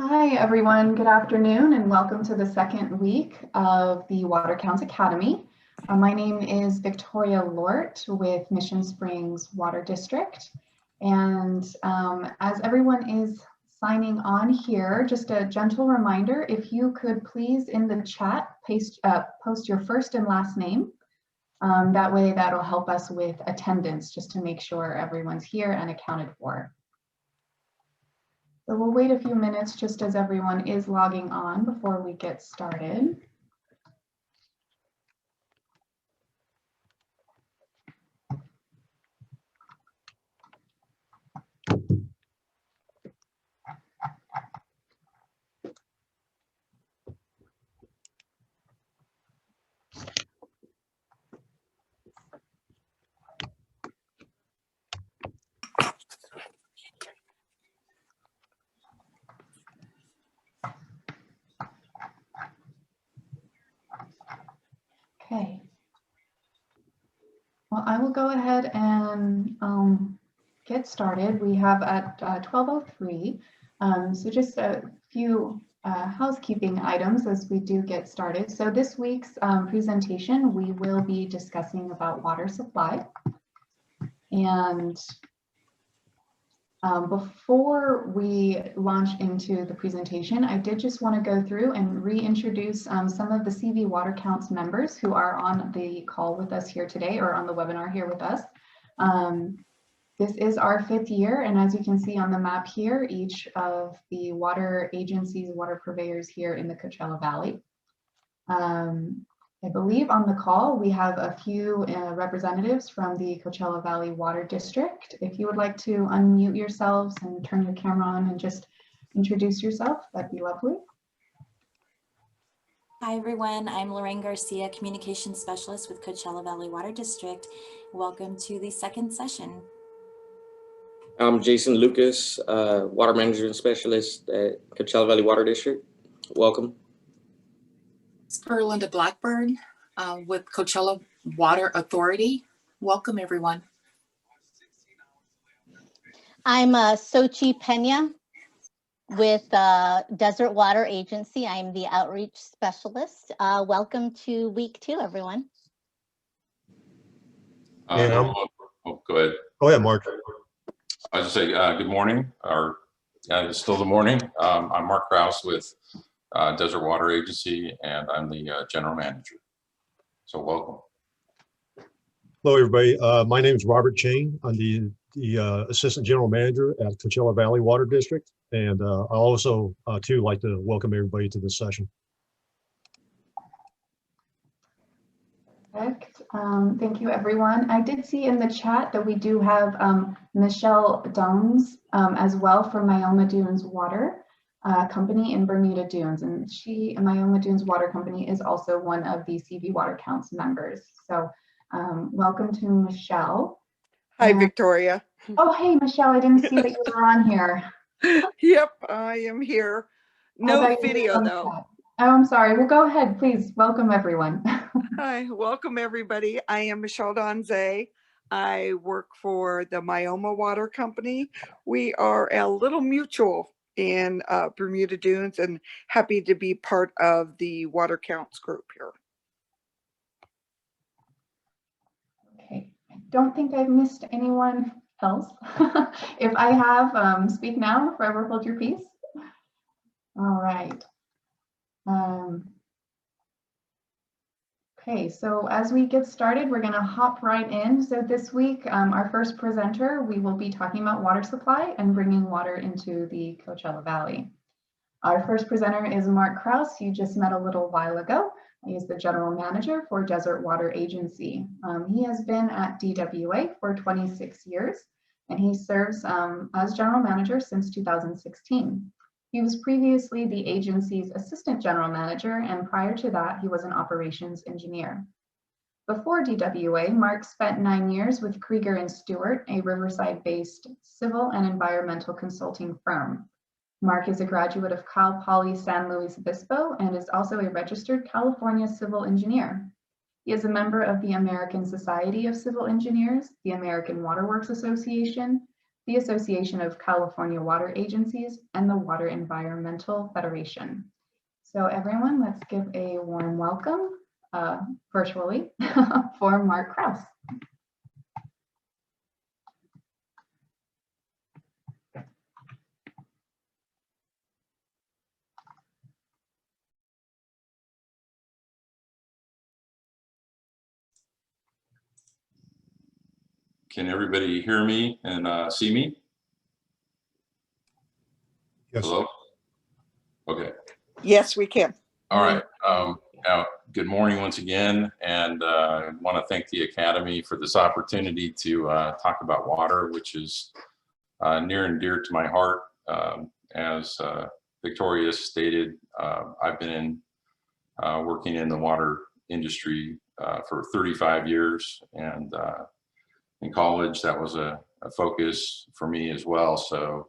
Hi, everyone. Good afternoon, and welcome to the second week of the Water Counts Academy. My name is Victoria Lort with Mission Springs Water District. And as everyone is signing on here, just a gentle reminder, if you could please in the chat post your first and last name. That way that'll help us with attendance, just to make sure everyone's here and accounted for. So we'll wait a few minutes just as everyone is logging on before we get started. Okay. Well, I will go ahead and get started. We have at 12:03. So just a few housekeeping items as we do get started. So this week's presentation, we will be discussing about water supply. And before we launch into the presentation, I did just want to go through and reintroduce some of the CV Water Counts members who are on the call with us here today, or on the webinar here with us. This is our 5th year, and as you can see on the map here, each of the water agencies, water purveyors here in the Coachella Valley. I believe on the call we have a few representatives from the Coachella Valley Water District. If you would like to unmute yourselves and turn your camera on and just introduce yourself, that'd be lovely. Hi everyone, I'm Lorraine Garcia, Communications Specialist with Coachella Valley Water District. Welcome to the second session. I'm Jason Lucas, Water Management Specialist at Coachella Valley Water District. Welcome. Linda Blackburn with Coachella Water Authority. Welcome, everyone. I'm Sochi Pena with Desert Water Agency. I'm the outreach specialist. Welcome to week 2, everyone. Go ahead. Go ahead, Mark. I was just say good morning, or it's still the morning. I'm Mark Krause with Desert Water Agency, and I'm the general manager. So welcome. Hello, everybody. My name is Robert Chain. I'm the assistant general manager at Coachella Valley Water District, and I also too like to welcome everybody to this session. Perfect. Thank you, everyone. I did see in the chat that we do have Michelle Duns as well from Myoma Dunes Water Company in Bermuda Dunes, and Myoma Dunes Water Company is also one of the CV Water Counts members. So welcome to Michelle. Hi, Victoria. Oh, hey, Michelle, I didn't see that you were on here. Yep, I am here. No video though. Oh, I'm sorry. Well, go ahead, please. Welcome, everyone. Hi, welcome everybody. I am Michelle Donze. I work for the Myoma Water Company. We are a little mutual in Bermuda Dunes, and happy to be part of the Water Counts group here. Okay, I don't think I've missed anyone else. If I have, speak now, forever hold your peace. All right. Okay, so as we get started, we're going to hop right in. So this week, our first presenter, we will be talking about water supply and bringing water into the Coachella Valley. Our first presenter is Mark Krause, you just met a little while ago. He is the general manager for Desert Water Agency. He has been at DWA for 26 years, and he serves as general manager since 2016. He was previously the agency's assistant general manager, and prior to that, he was an operations engineer. Before DWA, Mark spent 9 years with Krieger & Stewart, a Riverside-based civil and environmental consulting firm. Mark is a graduate of Cal Poly San Luis Obispo and is also a registered California civil engineer. He is a member of the American Society of Civil Engineers, the American Water Works Association, the Association of California Water Agencies, and the Water Environmental Federation. So everyone, let's give a warm welcome virtually for Mark Krause. Can everybody hear me and see me? Yes. Hello? Okay. Yes, we can. All right. Now, good morning once again, and I want to thank the Academy for this opportunity to talk about water, which is near and dear to my heart. As Victoria stated, I've been working in the water industry for 35 years, and in college, that was a focus for me as well. So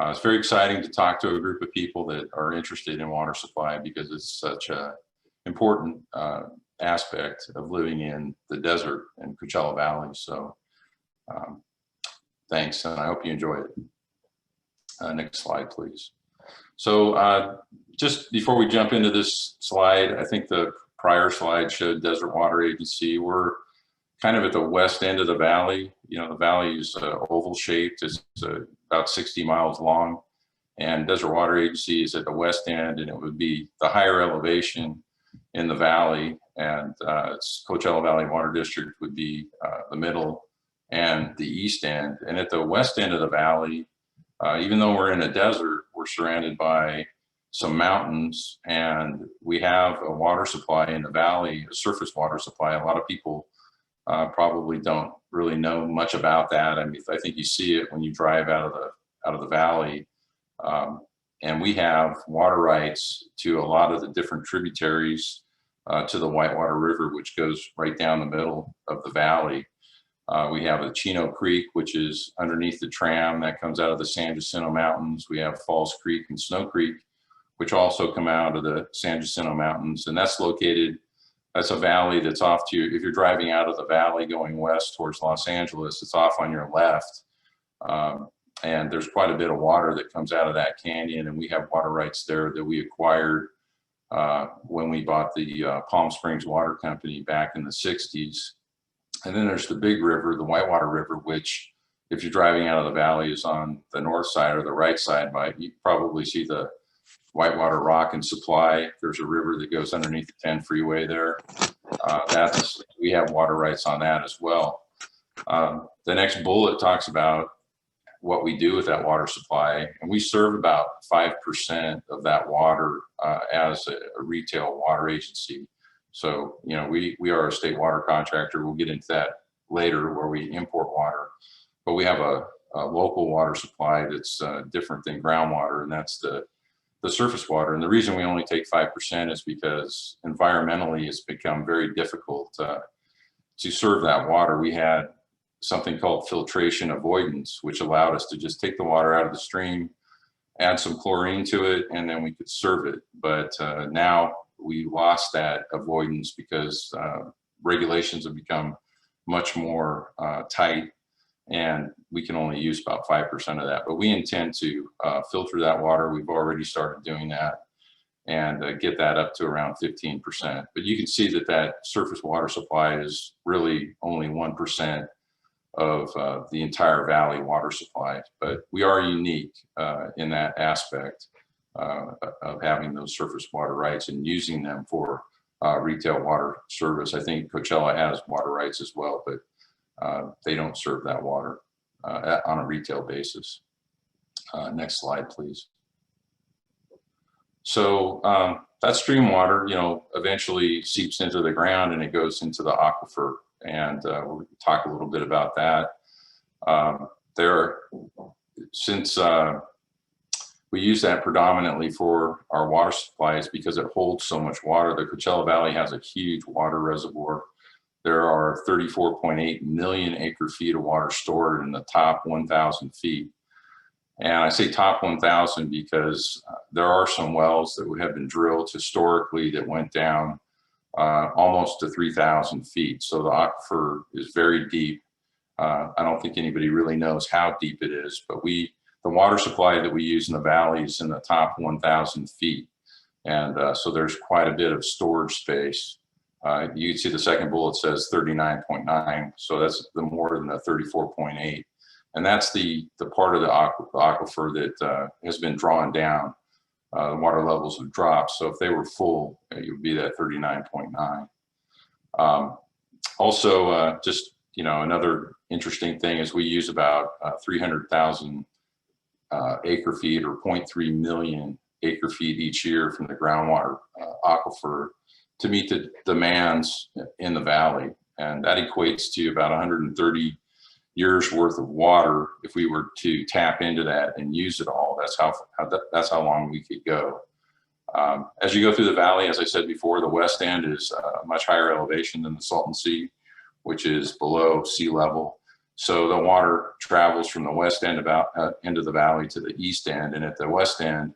it's very exciting to talk to a group of people that are interested in water supply, because it's such a important aspect of living in the desert in Coachella Valley. So thanks, and I hope you enjoy it. Next slide, please. So just before we jump into this slide, I think the prior slide showed Desert Water Agency. We're kind of at the west end of the valley. You know, the valley is oval shaped. It's about 60 miles long, and Desert Water Agency is at the west end, and it would be the higher elevation in the valley, and it's Coachella Valley Water District would be the middle and the east end. And at the west end of the valley, even though we're in a desert, we're surrounded by some mountains, and we have a water supply in the valley, a surface water supply. A lot of people probably don't really know much about that. I mean, I think you see it when you drive out of the valley. And we have water rights to a lot of the different tributaries to the Whitewater River, which goes right down the middle of the valley. We have the Chino Creek, which is underneath the tram that comes out of the San Jacinto Mountains. We have Falls Creek and Snow Creek, which also come out of the San Jacinto Mountains. And that's located, that's a valley that's off to, if you're driving out of the valley going west towards Los Angeles, it's off on your left. And there's quite a bit of water that comes out of that canyon, and we have water rights there that we acquired when we bought the Palm Springs Water Company back in the 60s. And then there's the big river, the Whitewater River, which if you're driving out of the valley is on the north side or the right side. You probably see the Whitewater Rock and Supply. There's a river that goes underneath the 10 freeway there. We have water rights on that as well. The next bullet talks about what we do with that water supply, and we serve about 5% of that water as a retail water agency. So, you know, we are a state water contractor. We'll get into that later, where we import water, but we have a local water supply that's different than groundwater, and that's the surface water. And the reason we only take 5% is because environmentally it's become very difficult to serve that water. We had something called filtration avoidance, which allowed us to just take the water out of the stream, add some chlorine to it, and then we could serve it. But now we lost that avoidance because regulations have become much more tight, and we can only use about 5% of that. But we intend to filter that water. We've already started doing that, and get that up to around 15%. But you can see that that surface water supply is really only 1% of the entire valley water supply. But we are unique in that aspect of having those surface water rights and using them for retail water service. I think Coachella has water rights as well, but they don't serve that water on a retail basis. Next slide, please. So that stream water, you know, eventually seeps into the ground and it goes into the aquifer. And we'll talk a little bit about that. Since we use that predominantly for our water supplies because it holds so much water. The Coachella Valley has a huge water reservoir. There are 34.8 million acre feet of water stored in the top 1,000 feet. And I say top 1,000 because there are some wells that have been drilled historically that went down almost to 3,000 feet. So the aquifer is very deep. I don't think anybody really knows how deep it is, but the water supply that we use in the valley is in the top 1,000 feet. And so there's quite a bit of storage space. You can see the second bullet says 39.9. So that's more than the 34.8. And that's the part of the aquifer that has been drawn down. The water levels have dropped. So if they were full, it would be that 39.9. Also, just, another interesting thing is we use about 300,000 acre feet or 0.3 million acre feet each year from the groundwater aquifer to meet the demands in the valley. And that equates to about 130 years worth of water if we were to tap into that and use it all. That's how long we could go. As you go through the valley, as I said before, the west end is much higher elevation than the Salton Sea, which is below sea level. So the water travels from the west end into the valley to the east end. And at the west end,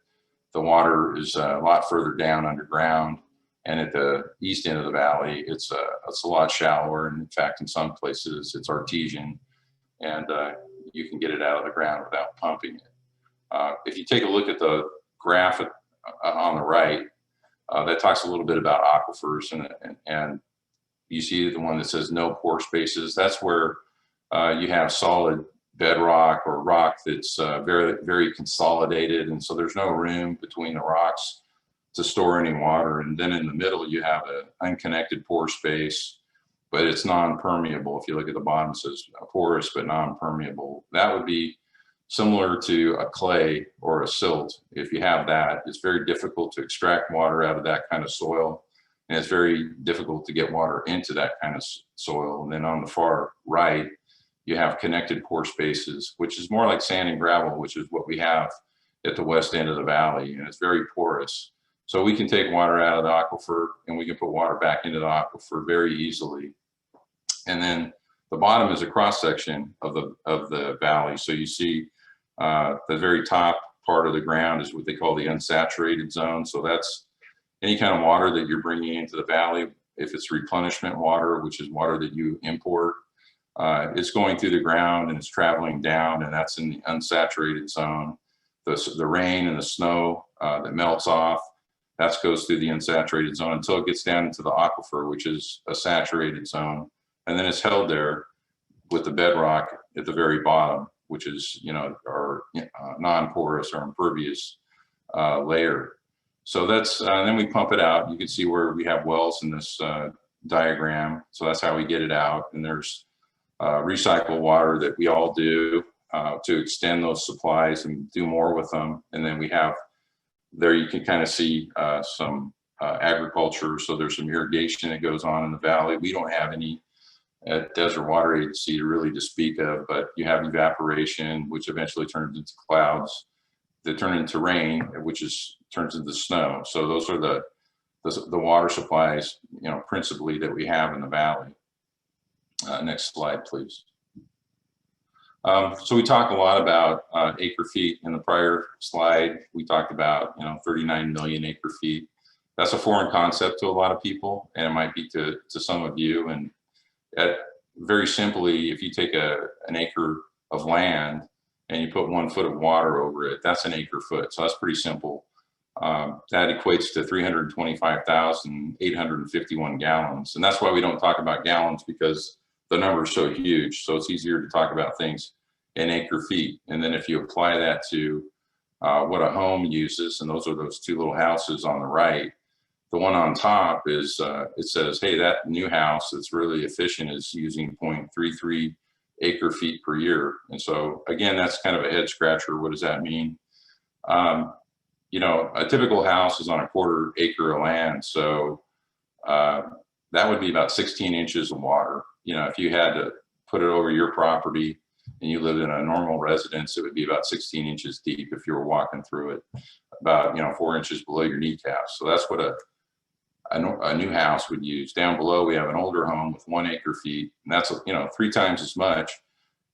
the water is a lot further down underground. And at the east end of the valley, it's a lot shallower. And in fact, in some places, it's artesian. And you can get it out of the ground without pumping it. If you take a look at the graph on the right, that talks a little bit about aquifers, and you see the one that says no pore spaces. That's where you have solid bedrock or rock that's very, very consolidated, and so there's no room between the rocks to store any water. And then in the middle, you have an unconnected pore space, but it's non-permeable. If you look at the bottom, it says porous but non-permeable. That would be similar to a clay or a silt. If you have that, it's very difficult to extract water out of that kind of soil, and it's very difficult to get water into that kind of soil. And then on the far right, you have connected pore spaces, which is more like sand and gravel, which is what we have at the west end of the valley, and it's very porous. So we can take water out of the aquifer and we can put water back into the aquifer very easily. And then the bottom is a cross section of the valley. So you see the very top part of the ground is what they call the unsaturated zone. So that's any kind of water that you're bringing into the valley. If it's replenishment water, which is water that you import, it's going through the ground and it's traveling down, and that's in the unsaturated zone. The rain and the snow that melts off, that goes through the unsaturated zone until it gets down into the aquifer, which is a saturated zone. And then it's held there with the bedrock at the very bottom, which is, our non-porous or impervious layer. So that's, then we pump it out. You can see where we have wells in this diagram. So that's how we get it out. And there's recycled water that we all do to extend those supplies and do more with them. And then we have, there you can kind of see some agriculture. So there's some irrigation that goes on in the valley. We don't have any at Desert Water Agency really to speak of, but you have evaporation, which eventually turns into clouds that turn into rain, which turns into snow. So those are the water supplies, principally that we have in the valley. Next slide, please. So we talk a lot about acre feet. In the prior slide, we talked about 39 million acre feet. That's a foreign concept to a lot of people, and it might be to some of you. And very simply, if you take an acre of land and you put 1 foot of water over it, that's an acre foot. So that's pretty simple. That equates to 325,851 gallons. And that's why we don't talk about gallons, because the number is so huge. So it's easier to talk about things in acre feet. And then if you apply that to what a home uses, and those are those two little houses on the right, the one on top is, it says, hey, that new house that's really efficient is using 0.33 acre feet per year. And so again, that's kind of a head scratcher. What does that mean? A typical house is on a 1/4 acre of land. So that would be about 16 inches of water. If you had to put it over your property and you lived in a normal residence, it would be about 16 inches deep if you were walking through it, about 4 inches below your kneecaps. So that's what a new house would use. Down below, we have an older home with 1 acre feet, and that's 3 times as much.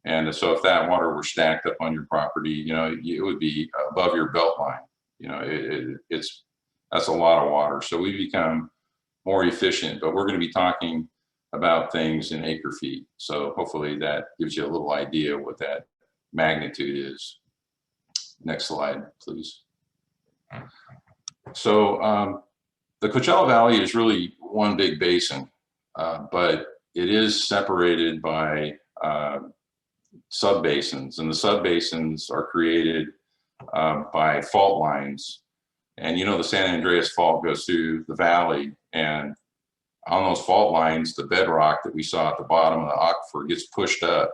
And so if that water were stacked up on your property, it would be above your belt line. That's a lot of water. So we become more efficient, but we're going to be talking about things in acre feet. So hopefully that gives you a little idea what that magnitude is. Next slide, please. So the Coachella Valley is really one big basin, but it is separated by subbasins, and the subbasins are created by fault lines. And you know, the San Andreas Fault goes through the valley, and on those fault lines, the bedrock that we saw at the bottom of the aquifer gets pushed up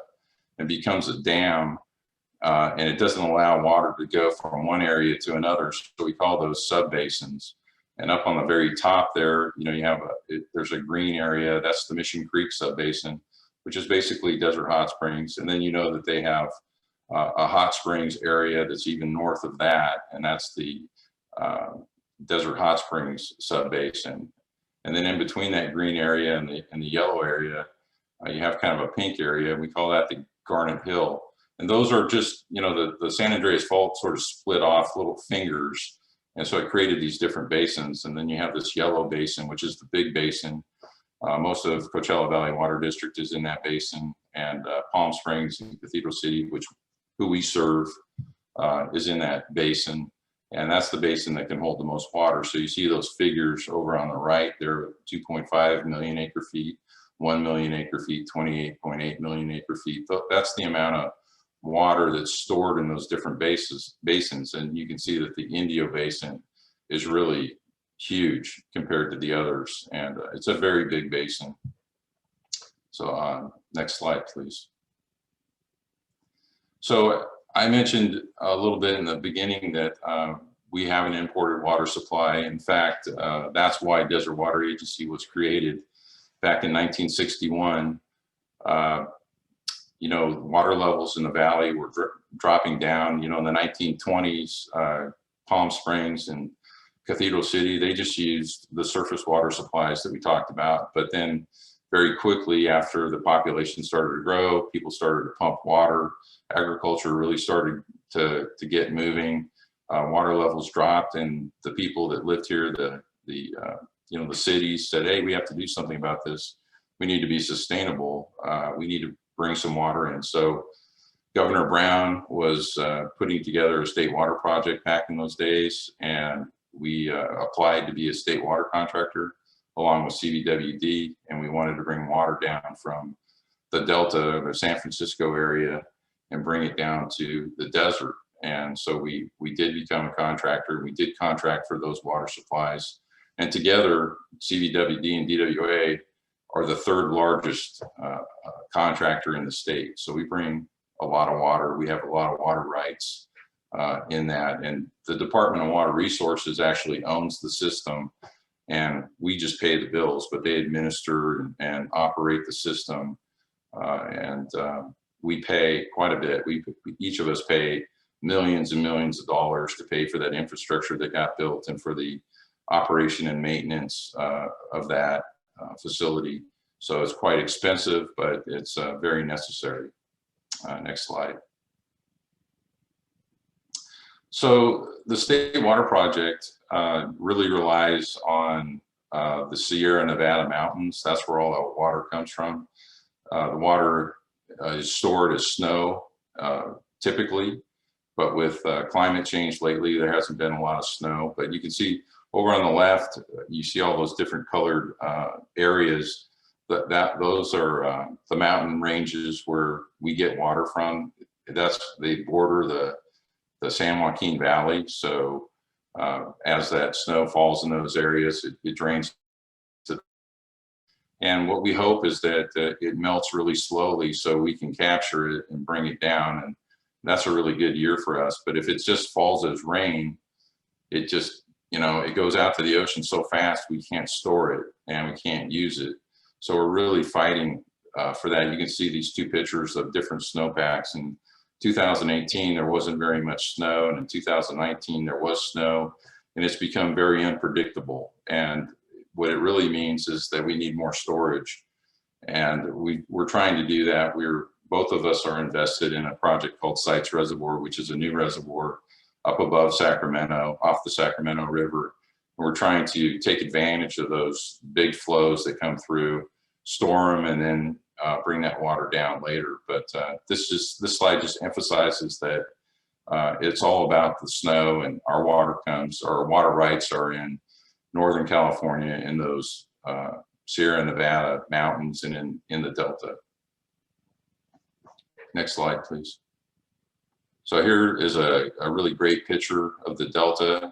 and becomes a dam, and it doesn't allow water to go from one area to another. So we call those subbasins. And up on the very top there, you know, you have there's a green area. That's the Mission Creek subbasin, which is basically Desert Hot Springs. And then you know that they have a hot springs area that's even north of that, and that's the Desert Hot Springs subbasin. And then in between that green area and the yellow area, you have kind of a pink area. We call that the Garnet Hill. And those are just, you know, the San Andreas Fault sort of split off little fingers. And so it created these different basins. And then you have this yellow basin, which is the big basin. Most of Coachella Valley Water District is in that basin. And Palm Springs and Cathedral City, who we serve, is in that basin. And that's the basin that can hold the most water. So you see those figures over on the right, they're 2.5 million acre feet, 1 million acre feet, 28.8 million acre feet. That's the amount of water that's stored in those different basins. And you can see that the Indio Basin is really huge compared to the others. And it's a very big basin. So next slide, please. So I mentioned a little bit in the beginning that we have an imported water supply. In fact, that's why Desert Water Agency was created back in 1961. You know, water levels in the valley were dropping down. You know, in the 1920s, Palm Springs and Cathedral City, they just used the surface water supplies that we talked about. But then very quickly after the population started to grow, people started to pump water. Agriculture really started to get moving. Water levels dropped, and the people that lived here, you know, the cities said, hey, we have to do something about this. We need to be sustainable. We need to bring some water in. So Governor Brown was putting together a state water project back in those days, and we applied to be a state water contractor along with CVWD, and we wanted to bring water down from the Delta, the San Francisco area, and bring it down to the desert. And so we did become a contractor. We did contract for those water supplies. And together, CVWD and DWA are the third largest contractor in the state. So we bring a lot of water. We have a lot of water rights in that. And the Department of Water Resources actually owns the system, and we just pay the bills, but they administer and operate the system. We pay quite a bit. Each of us pay millions and millions of dollars to pay for that infrastructure that got built and for the operation and maintenance of that facility. So it's quite expensive, but it's very necessary. Next slide. So the State Water Project really relies on the Sierra Nevada mountains. That's where all that water comes from. The water is stored as snow typically, but with climate change lately, there hasn't been a lot of snow. But you can see over on the left, you see all those different colored areas. Those are the mountain ranges where we get water from. They border the San Joaquin Valley. So as that snow falls in those areas, it drains. And what we hope is that it melts really slowly so we can capture it and bring it down. And that's a really good year for us. But if it just falls as rain, it just, you know, it goes out to the ocean so fast we can't store it and we can't use it. So we're really fighting for that. You can see these two pictures of different snowpacks. In 2018, there wasn't very much snow. And in 2019, there was snow. And it's become very unpredictable. And what it really means is that we need more storage. And we're trying to do that. Both of us are invested in a project called Sites Reservoir, which is a new reservoir up above Sacramento, off the Sacramento River. And we're trying to take advantage of those big flows that come through store them and then bring that water down later. But this slide just emphasizes that it's all about the snow, and our water rights are in Northern California, in those Sierra Nevada mountains and in the Delta. Next slide, please. So here is a really great picture of the Delta.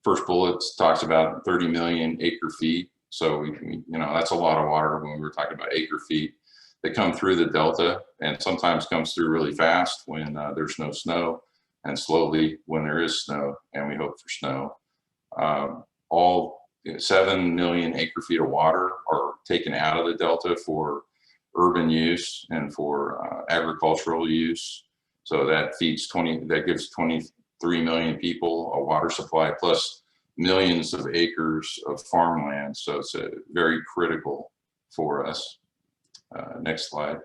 First bullet talks about 30 million acre feet. So that's a lot of water when we were talking about acre feet that come through the Delta, and sometimes comes through really fast when there's no snow, and slowly when there is snow, and we hope for snow. All 7 million acre feet of water are taken out of the Delta for urban use and for agricultural use. So that gives 23 million people a water supply, plus millions of acres of farmland. So it's very critical for us. Next slide.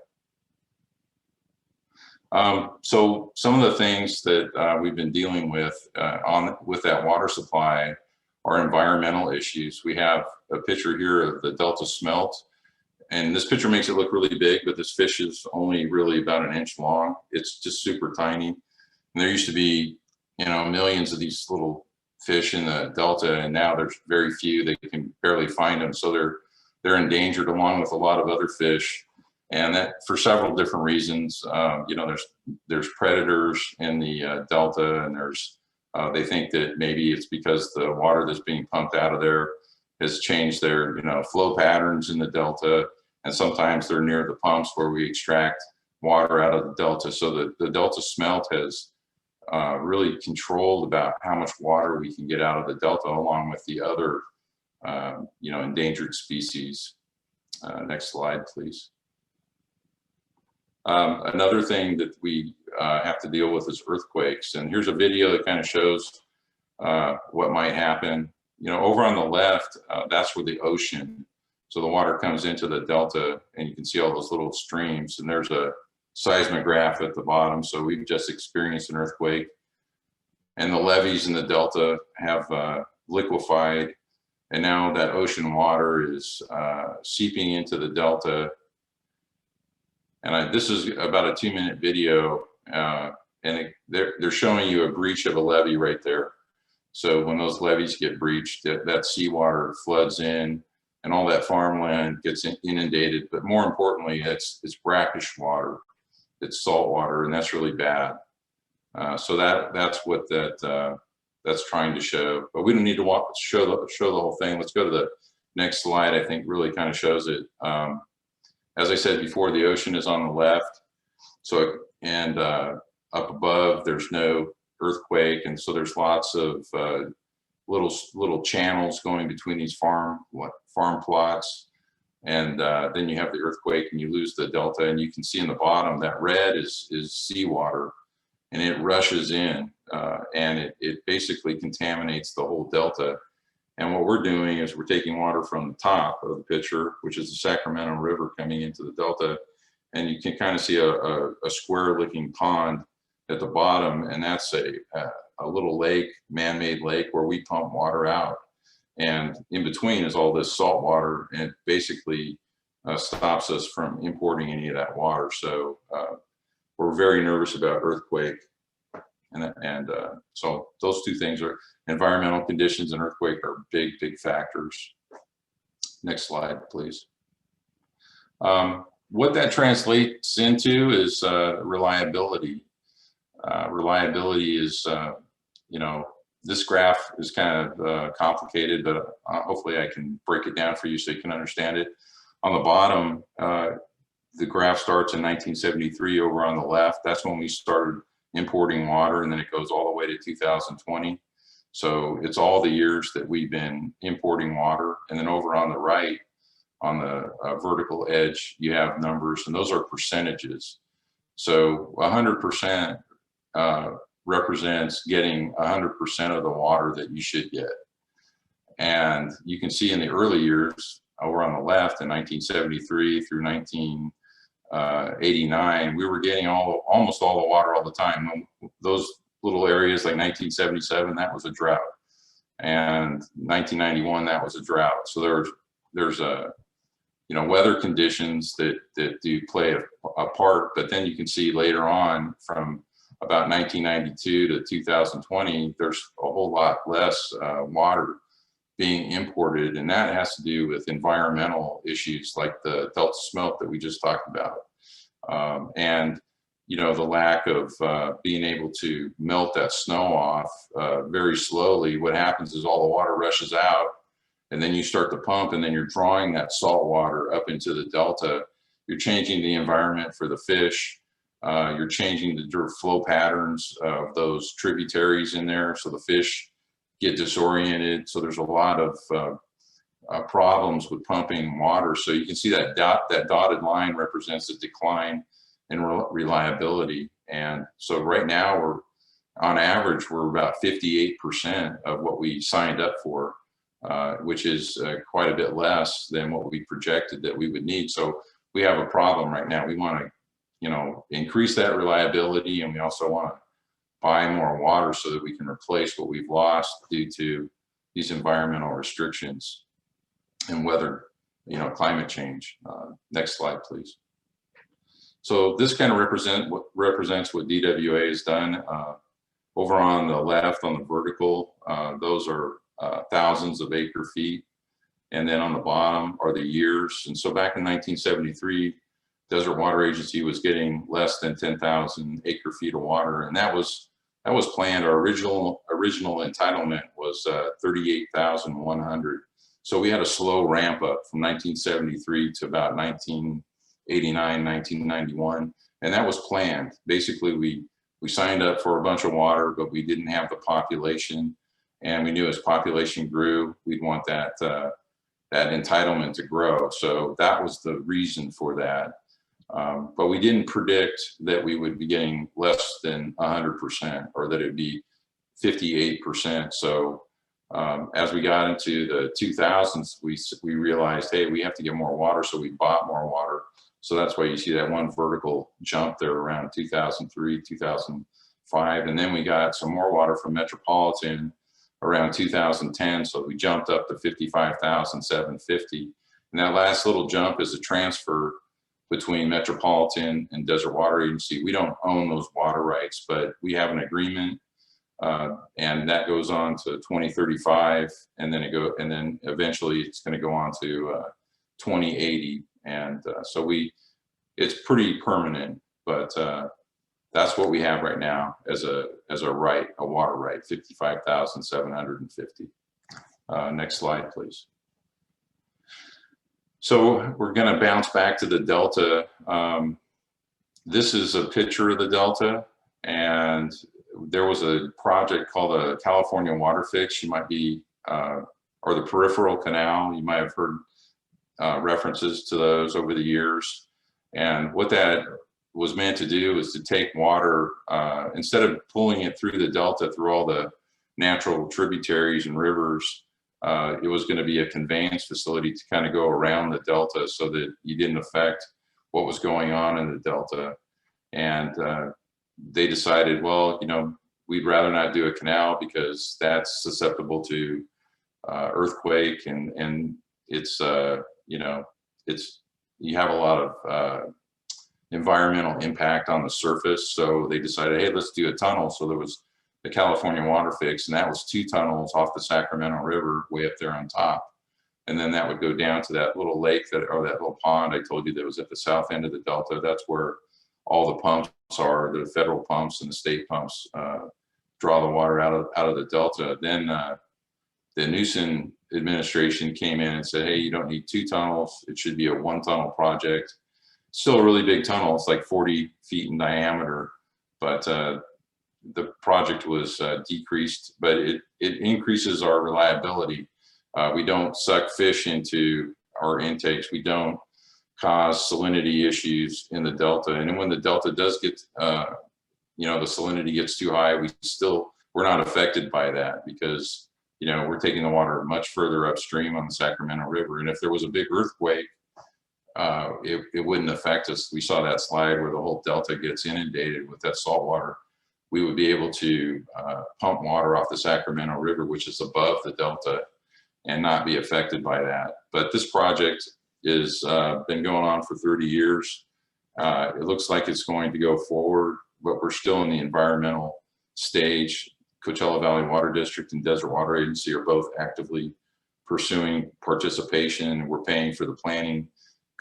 So some of the things that we've been dealing with with that water supply are environmental issues. We have a picture here of the Delta smelt, and this picture makes it look really big, but this fish is only really about an inch long. It's just super tiny. And there used to be, millions of these little fish in the Delta, and now there's very few. They can barely find them, so they're endangered along with a lot of other fish, and that for several different reasons. There's predators in the Delta, and they think that maybe it's because the water that's being pumped out of there has changed their flow patterns in the Delta, and sometimes they're near the pumps where we extract water out of the Delta. So the Delta smelt has really controlled about how much water we can get out of the Delta, along with the other endangered species. Next slide, please. Another thing that we have to deal with is earthquakes. And here's a video that kind of shows what might happen. Over on the left, that's where the ocean. So the water comes into the Delta, and you can see all those little streams. And there's a seismograph at the bottom. So we've just experienced an earthquake. And the levees in the Delta have liquefied. And now that ocean water is seeping into the Delta. And this is about a 2-minute video, and they're showing you a breach of a levee right there. So when those levees get breached, that seawater floods in, and all that farmland gets inundated. But more importantly, it's brackish water, it's salt water, and that's really bad. So that's what that's trying to show. But we don't need to show the whole thing. Let's go to the next slide. I think really kind of shows it. As I said before, the ocean is on the left. So, and up above, there's no earthquake. And so there's lots of little channels going between these farm plots. And then you have the earthquake, and you lose the Delta. And you can see in the bottom, that red is seawater, and it rushes in, and it basically contaminates the whole Delta. And what we're doing is we're taking water from the top of the picture, which is the Sacramento River coming into the Delta. And you can kind of see a square-looking pond at the bottom, and that's a little lake, man-made lake, where we pump water out. And in between is all this salt water, and it basically stops us from importing any of that water. So we're very nervous about earthquake. And so those two things are environmental conditions, and earthquake are big factors. Next slide, please. What that translates into is reliability. Reliability is, this graph is kind of complicated, but hopefully I can break it down for you so you can understand it. On the bottom, the graph starts in 1973 over on the left. That's when we started importing water, and then it goes all the way to 2020. So it's all the years that we've been importing water. And then over on the right, on the vertical edge, you have numbers, and those are percentages. So 100% represents getting 100% of the water that you should get. And you can see in the early years, over on the left, in 1973 through 1989, we were getting almost all the water all the time. Those little areas like 1977, that was a drought. And 1991, that was a drought. So there's a weather conditions that do play a part, but then you can see later on from about 1992 to 2020, there's a whole lot less water being imported, and that has to do with environmental issues like the delta smelt that we just talked about, and the lack of being able to melt that snow off very slowly. What happens is all the water rushes out, and then you start to pump, and then you're drawing that salt water up into the delta. You're changing the environment for the fish. You're changing the flow patterns of those tributaries in there, so the fish get disoriented. So there's a lot of problems with pumping water. So you can see that dotted line represents a decline in reliability. And so right now on average, we're about 58% of what we signed up for, which is quite a bit less than what we projected that we would need. So we have a problem right now. We want to, increase that reliability, and we also want to buy more water so that we can replace what we've lost due to these environmental restrictions and weather, climate change. Next slide, please. So this kind of represents what DWA has done. Over on the left, on the vertical, those are thousands of acre feet. And then on the bottom are the years. And so back in 1973, Desert Water Agency was getting less than 10,000 acre feet of water. And that was planned. Our original entitlement was 38,100. So we had a slow ramp up from 1973 to about 1989, 1991. And that was planned. Basically, we signed up for a bunch of water, but we didn't have the population. And we knew as population grew, we'd want that entitlement to grow. So that was the reason for that. But we didn't predict that we would be getting less than 100% or that it'd be 58%. So as we got into the 2000s, we realized, hey, we have to get more water. So we bought more water. So that's why you see that one vertical jump there around 2003, 2005. And then we got some more water from Metropolitan around 2010. So we jumped up to 55,750. And that last little jump is a transfer between Metropolitan and Desert Water Agency. We don't own those water rights, but we have an agreement, and that goes on to 2035, and then eventually it's going to go on to 2080, and so it's pretty permanent. But that's what we have right now as a right, a water right, 55,750. Next slide, please. So we're going to bounce back to the Delta. This is a picture of the Delta, and there was a project called the California Water Fix. You might be, or the Peripheral Canal. You might have heard references to those over the years. And what that was meant to do is to take water, instead of pulling it through the Delta, through all the natural tributaries and rivers, it was going to be a conveyance facility to kind of go around the Delta so that you didn't affect what was going on in the Delta. And they decided, well, we'd rather not do a canal because that's susceptible to earthquake, and it's, you have a lot of environmental impact on the surface. So they decided, hey, let's do a tunnel. So there was the California Water Fix, and that was 2 tunnels off the Sacramento River way up there on top. And then that would go down to that little lake or that little pond I told you that was at the south end of the Delta. That's where all the pumps are, the federal pumps and the state pumps draw the water out of the Delta. Then the Newsom administration came in and said, hey, you don't need 2 tunnels. It should be a 1 tunnel project. Still a really big tunnel. It's like 40 feet in diameter, but the project was decreased, but it increases our reliability. We don't suck fish into our intakes. We don't cause salinity issues in the Delta. And when the Delta does get, the salinity gets too high, we're not affected by that because, we're taking the water much further upstream on the Sacramento River. And if there was a big earthquake, it wouldn't affect us. We saw that slide where the whole Delta gets inundated with that salt water. We would be able to pump water off the Sacramento River, which is above the Delta, and not be affected by that. But this project is been going on for 30 years. It looks like it's going to go forward, but we're still in the environmental stage. Coachella Valley Water District and Desert Water Agency are both actively pursuing participation. We're paying for the planning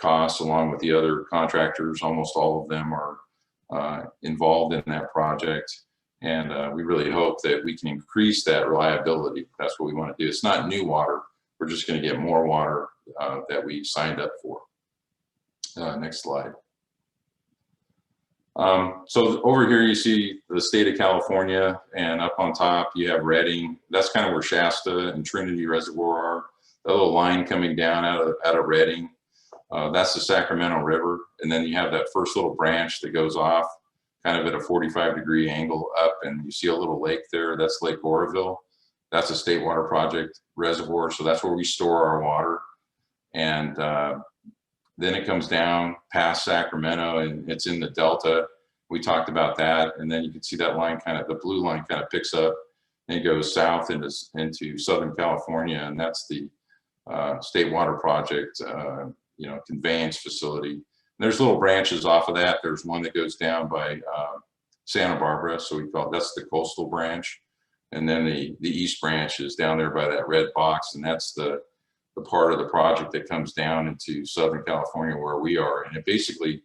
costs along with the other contractors. Almost all of them are involved in that project. And we really hope that we can increase that reliability. That's what we want to do. It's not new water. We're just going to get more water that we signed up for. Next slide. So over here you see the state of California, and up on top you have Redding. That's kind of where Shasta and Trinity Reservoir are. The little line coming down out of Redding, that's the Sacramento River. And then you have that first little branch that goes off kind of at a 45-degree angle up, and you see a little lake there. That's Lake Oroville. That's a state water project reservoir. So that's where we store our water. And then it comes down past Sacramento and it's in the Delta. We talked about that. And then you can see that line kind of, the blue line kind of picks up and it goes south into Southern California. And that's the state water project, conveyance facility. And there's little branches off of that. There's one that goes down by Santa Barbara. So we call it, that's the coastal branch. And then the east branch is down there by that red box. And that's the part of the project that comes down into Southern California where we are. And it basically,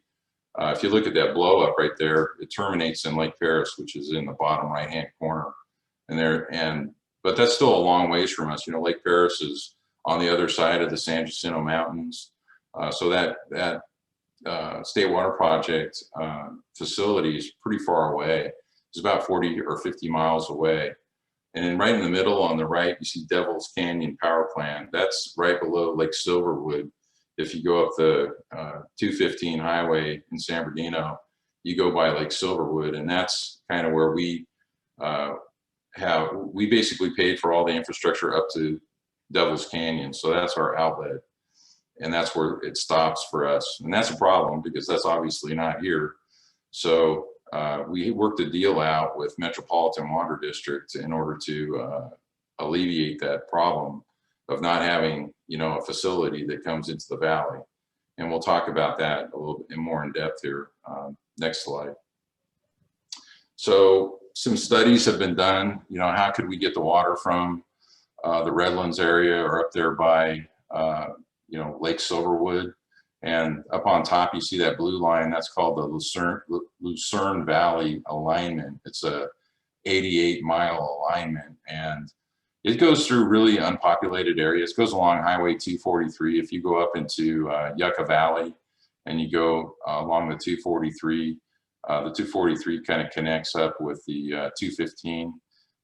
if you look at that blow up right there, it terminates in Lake Paris, which is in the bottom right-hand corner. But that's still a long ways from us. You know, Lake Paris is on the other side of the San Jacinto Mountains. So that state water project facility is pretty far away. It's about 40 or 50 miles away. And then right in the middle on the right, you see Devil's Canyon Power Plant. That's right below Lake Silverwood. If you go up the 215 highway in San Bernardino, you go by Lake Silverwood, and that's kind of where we basically paid for all the infrastructure up to Devil's Canyon. So that's our outlet, and that's where it stops for us. And that's a problem because that's obviously not here. So we worked a deal out with Metropolitan Water District in order to alleviate that problem of not having, a facility that comes into the valley. And we'll talk about that a little bit more in depth here. Next slide. So some studies have been done, how could we get the water from the Redlands area or up there by, Lake Silverwood. And up on top, you see that blue line, that's called the Lucerne Valley Alignment. It's a 88-mile alignment, and it goes through really unpopulated areas. It goes along Highway 243. If you go up into Yucca Valley and you go along the 243 kind of connects up with the 215.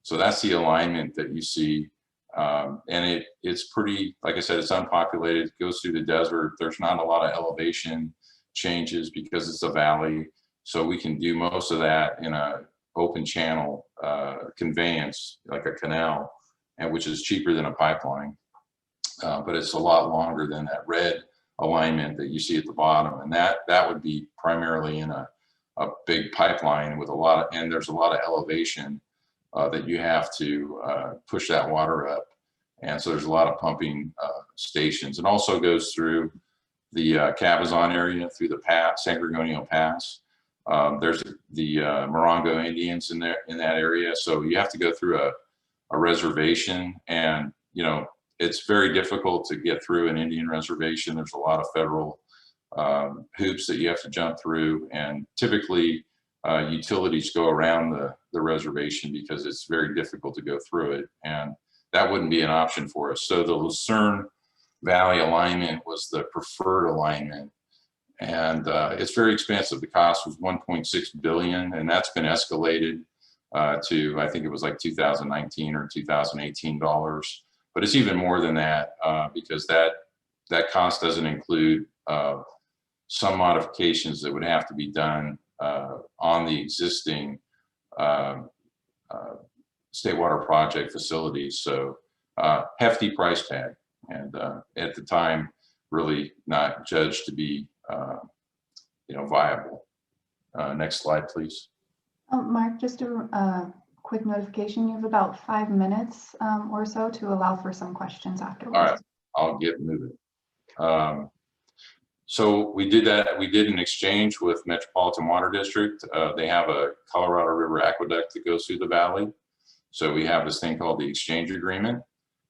So that's the alignment that you see. And it's pretty, like I said, it's unpopulated. It goes through the desert. There's not a lot of elevation changes because it's a valley. So we can do most of that in a open channel conveyance, like a canal, and which is cheaper than a pipeline. But it's a lot longer than that red alignment that you see at the bottom. And that would be primarily in a big pipeline with and there's a lot of elevation that you have to push that water up. And so there's a lot of pumping stations. It also goes through the Cabazon area, through the pass, San Gregorio Pass. There's the Morongo Indians in that area. So you have to go through a reservation, and it's very difficult to get through an Indian reservation. There's a lot of federal hoops that you have to jump through, and typically utilities go around the reservation because it's very difficult to go through it, and that wouldn't be an option for us. So the Lucerne Valley alignment was the preferred alignment, and it's very expensive. The cost was $1.6 billion, and that's been escalated to, I think it was like 2019 or 2018 dollars, but it's even more than that because that cost doesn't include some modifications that would have to be done on the existing state water project facilities. So hefty price tag, and at the time really not judged to be viable. Next slide, please. Mark, just a quick notification. You have about 5 minutes or so to allow for some questions afterwards. All right, I'll get moving. So we did that. We did an exchange with Metropolitan Water District. They have a Colorado River aqueduct that goes through the valley. So we have this thing called the exchange agreement,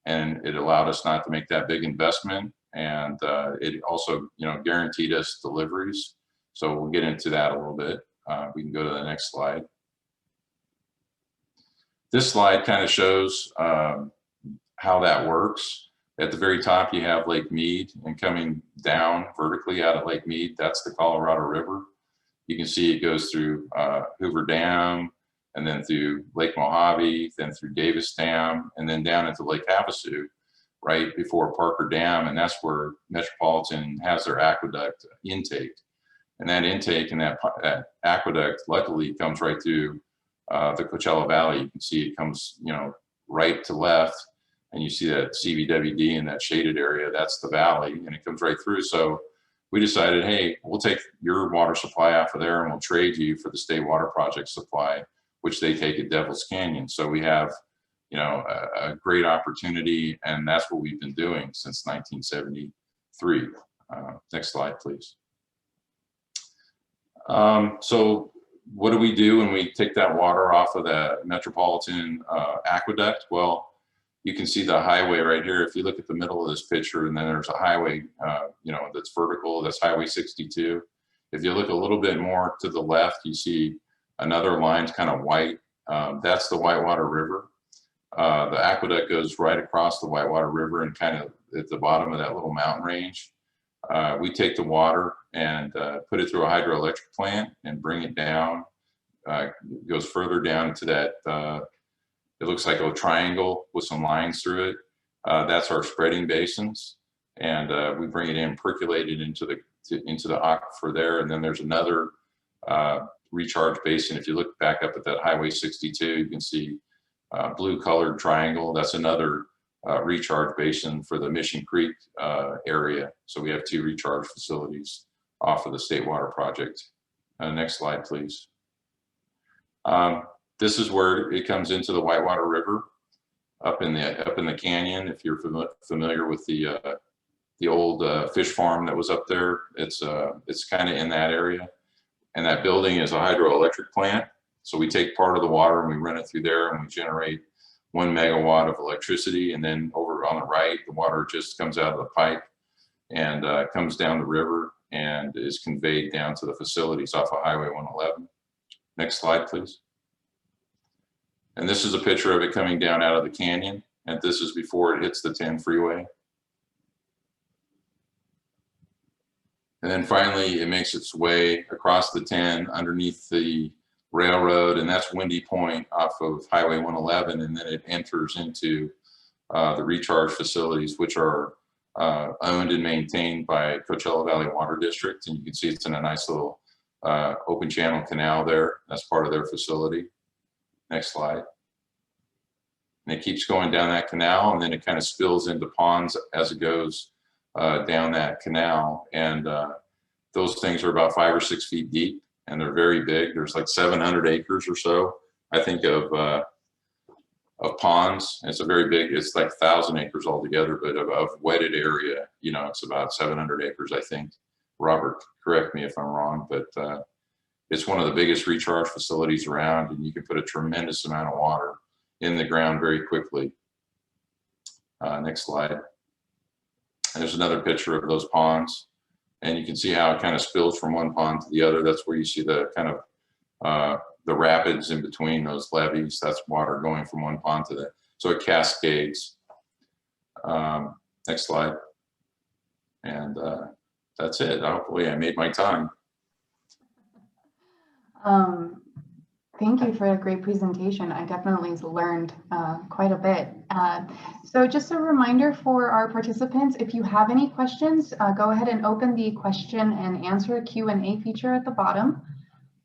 and it allowed us not to make that big investment. And it also, guaranteed us deliveries. So we'll get into that a little bit. We can go to the next slide. This slide kind of shows how that works. At the very top, you have Lake Mead, and coming down vertically out of Lake Mead, that's the Colorado River. You can see it goes through Hoover Dam, and then through Lake Mojave, then through Davis Dam, and then down into Lake Havasu, right before Parker Dam, and that's where Metropolitan has their aqueduct intake. And that intake and that aqueduct, luckily, comes right through the Coachella Valley. You can see it comes, right to left, and you see that CVWD in that shaded area, that's the valley, and it comes right through. So we decided, hey, we'll take your water supply off of there and we'll trade you for the State Water Project supply, which they take at Devil's Canyon. So we have, a great opportunity, and that's what we've been doing since 1973. Next slide, please. So what do we do when we take that water off of the Metropolitan aqueduct? Well, you can see the highway right here. If you look at the middle of this picture, and then there's a highway, that's vertical, that's Highway 62. If you look a little bit more to the left, you see another line's kind of white. That's the Whitewater River. The aqueduct goes right across the Whitewater River and kind of at the bottom of that little mountain range. We take the water and put it through a hydroelectric plant and bring it down. It goes further down into that, it looks like a triangle with some lines through it. That's our spreading basins. And we bring it in, percolate it into the aquifer there. And then there's another recharge basin. If you look back up at that Highway 62, you can see blue colored triangle. That's another recharge basin for the Mission Creek area. So we have 2 recharge facilities off of the State Water Project. Next slide, please. This is where it comes into the Whitewater River, up in the canyon. If you're familiar with the old fish farm that was up there, it's kind of in that area. And that building is a hydroelectric plant. So we take part of the water and we run it through there, and we generate 1 megawatt of electricity. And then over on the right, the water just comes out of the pipe and comes down the river and is conveyed down to the facilities off of Highway 111. Next slide, please. And this is a picture of it coming down out of the canyon. And this is before it hits the 10 freeway. And then finally, it makes its way across the 10 underneath the railroad, and that's Windy Point off of Highway 111. And then it enters into the recharge facilities, which are owned and maintained by Coachella Valley Water District. And you can see it's in a nice little open channel canal there. That's part of their facility. Next slide. And it keeps going down that canal, and then it kind of spills into ponds as it goes down that canal. And those things are about 5 or 6 feet deep, and they're very big. There's like 700 acres or so, I think, of ponds. It's a very big, it's like 1,000 acres altogether, but of wetted area, it's about 700 acres, I think. Robert, correct me if I'm wrong, but it's one of the biggest recharge facilities around, and you can put a tremendous amount of water in the ground very quickly. Next slide. And there's another picture of those ponds, and you can see how it kind of spills from one pond to the other. That's where you see the kind of the rapids in between those levees. That's water going from one pond to the, so it cascades. Next slide. And that's it. Hopefully I made my time. Thank you for a great presentation. I definitely learned quite a bit. So just a reminder for our participants, if you have any questions, go ahead and open the question and answer Q&A feature at the bottom,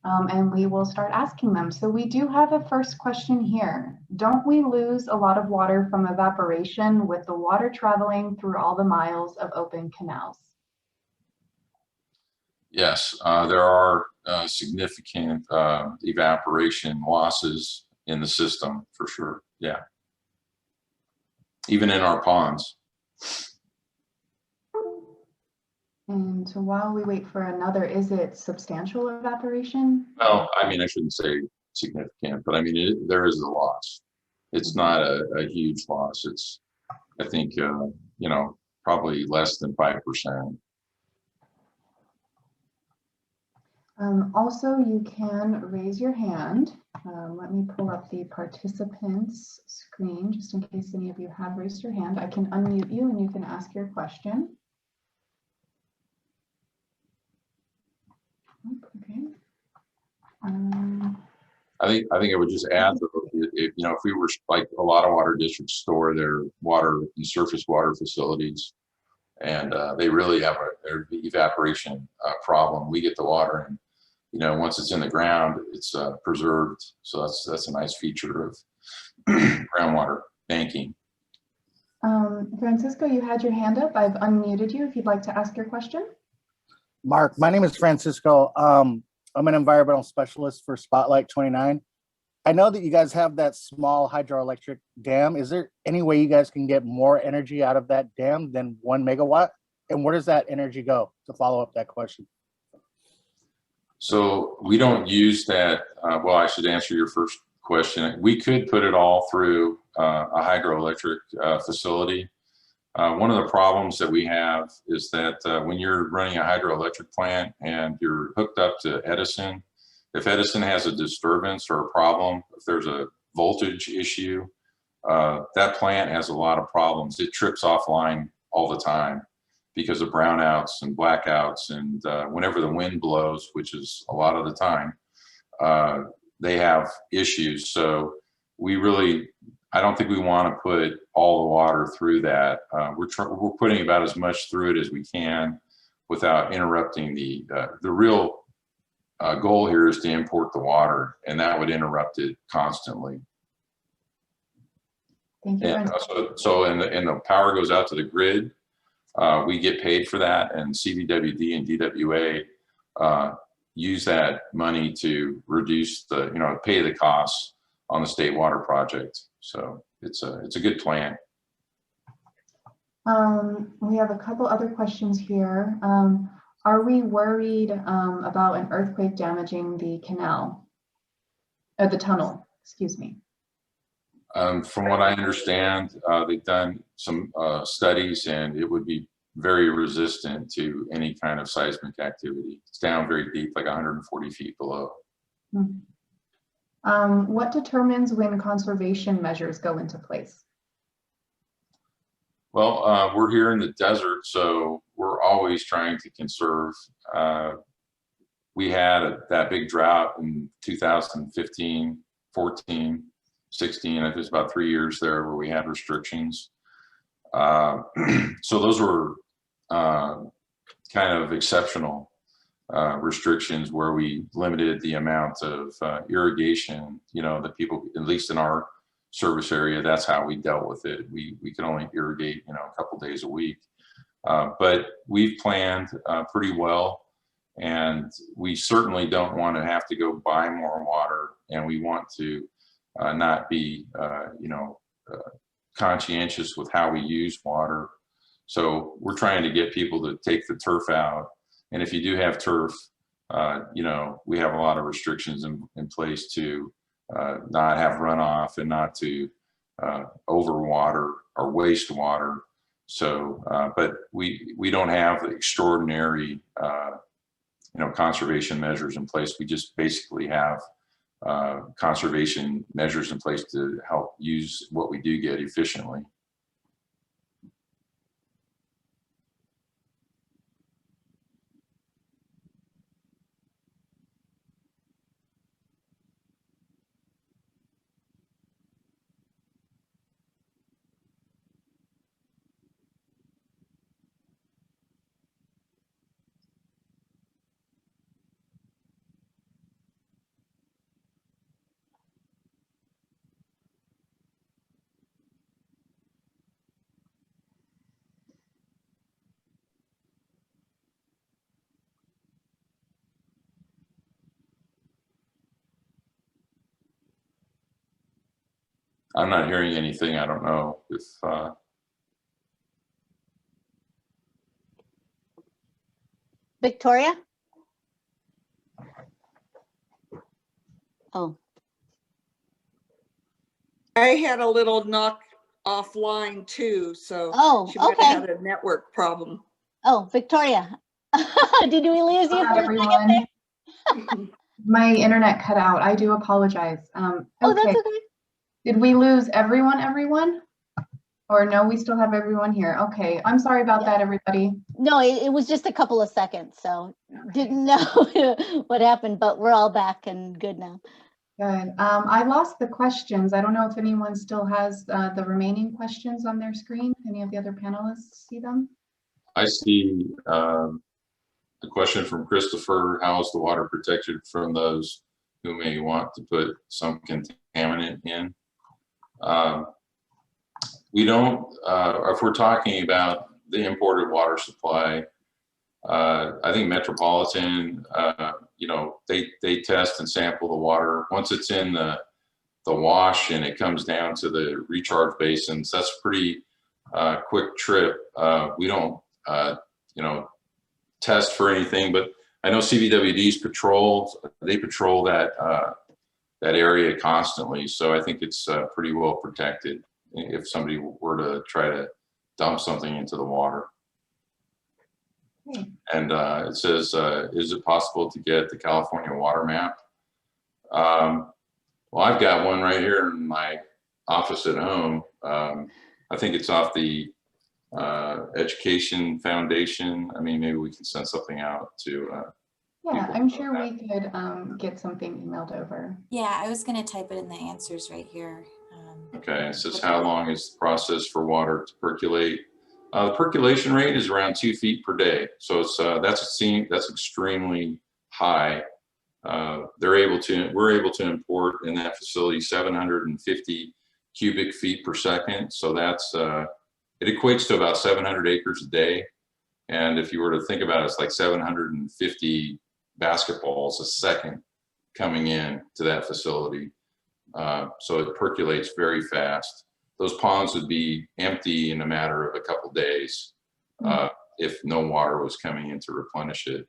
and we will start asking them. So we do have a first question here. Don't we lose a lot of water from evaporation with the water traveling through all the miles of open canals? Yes, there are significant evaporation losses in the system for sure. Yeah. Even in our ponds. And so while we wait for another, is it substantial evaporation? Well, I mean, I shouldn't say significant, but I mean, there is a loss. It's not a huge loss. It's, I think, you know, probably less than 5%. Also, you can raise your hand. Let me pull up the participants screen just in case any of you have raised your hand. I can unmute you and you can ask your question. Okay. I think I would just add that if, you know, if we were like a lot of water districts store their water and surface water facilities, and they really have their evaporation problem. We get the water, and you know, once it's in the ground, it's preserved. So that's a nice feature of groundwater banking. Francisco, you had your hand up. I've unmuted you if you'd like to ask your question. Mark, my name is Francisco. I'm an environmental specialist for Spotlight 29. I know that you guys have that small hydroelectric dam. Is there any way you guys can get more energy out of that dam than 1 megawatt? And where does that energy go, to follow up that question? So we don't use that. Well, I should answer your first question. We could put it all through a hydroelectric facility. One of the problems that we have is that when you're running a hydroelectric plant and you're hooked up to Edison, if Edison has a disturbance or a problem, if there's a voltage issue, that plant has a lot of problems. It trips offline all the time because of brownouts and blackouts. And whenever the wind blows, which is a lot of the time, they have issues. So we really, I don't think we want to put all the water through that. We're putting about as much through it as we can without interrupting the real goal here is to import the water, and that would interrupt it constantly. Thank you. And the power goes out to the grid. We get paid for that, and CVWD and DWA use that money to reduce the, you know, pay the costs on the state water project. So it's a good plan. We have a couple other questions here. Are we worried about an earthquake damaging the canal, or the tunnel, excuse me? From what I understand, they've done some studies, and it would be very resistant to any kind of seismic activity. It's down very deep, like 140 feet below. What determines when conservation measures go into place? Well, we're here in the desert, so we're always trying to conserve. We had that big drought in 2015, 14, 16. I think it was about 3 years there where we had restrictions. So those were kind of exceptional restrictions where we limited the amount of irrigation, you know, that people, at least in our service area, that's how we dealt with it. We could only irrigate, you know, a couple days a week. But we've planned pretty well, and we certainly don't want to have to go buy more water, and we want to not be, you know, conscientious with how we use water. So we're trying to get people to take the turf out. And if you do have turf, you know, we have a lot of restrictions in place to not have runoff and not to overwater or waste water. So, but we don't have extraordinary, you know, conservation measures in place. We just basically have conservation measures in place to help use what we do get efficiently. I'm not hearing anything. I don't know if Victoria? Oh, I had a little knock offline too, so oh, she might okay. have had a network problem. Oh, Victoria. Did we lose you Hi, for a second there? everyone. My internet cut out. I do apologize. Oh, Okay. that's okay. Did we lose everyone? Or no, we still have everyone here. Okay. I'm sorry about Yeah. that, everybody. No, it was just a couple of seconds, so didn't know what happened, but we're all back and good now. Good. I lost the questions. I don't know if anyone still has the remaining questions on their screen. Any of the other panelists see them? I see the question from Christopher: how is the water protected from those who may want to put some contaminant in? We don't, if we're talking about the imported water supply, I think Metropolitan, you know, they test and sample the water. Once it's in the wash and it comes down to the recharge basins, that's a pretty quick trip. We don't, you know, test for anything, but I know CVWD's they patrol that area constantly. So I think it's pretty well protected if somebody were to try to dump something into the water. And it says, is it possible to get the California water map? Well, I've got one right here in my office at home. I think it's off the Education Foundation. I mean, maybe we can send something out to. Yeah, I'm sure we could get something emailed over. Yeah, I was going to type it in the answers right here. Okay, it says, how long is the process for water to percolate? The percolation rate is around 2 feet per day. So it's that's extremely high. We're able to import in that facility 750 cubic feet per second. So that's, it equates to about 700 acres a day. And if you were to think about it, it's like 750 basketballs a second coming in to that facility. So it percolates very fast. Those ponds would be empty in a matter of a couple days if no water was coming in to replenish it.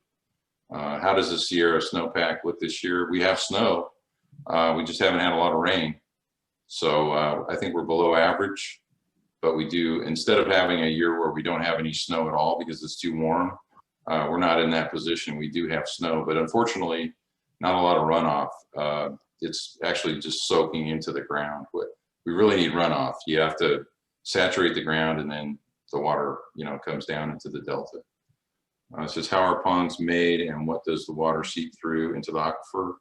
How does the Sierra snowpack look this year? We have snow. We just haven't had a lot of rain. So I think we're below average, but we do, instead of having a year where we don't have any snow at all because it's too warm, we're not in that position. We do have snow, but unfortunately, not a lot of runoff. It's actually just soaking into the ground. We really need runoff. You have to saturate the ground and then the water, you know, comes down into the delta. It says, how are ponds made and what does the water seep through into the aquifer?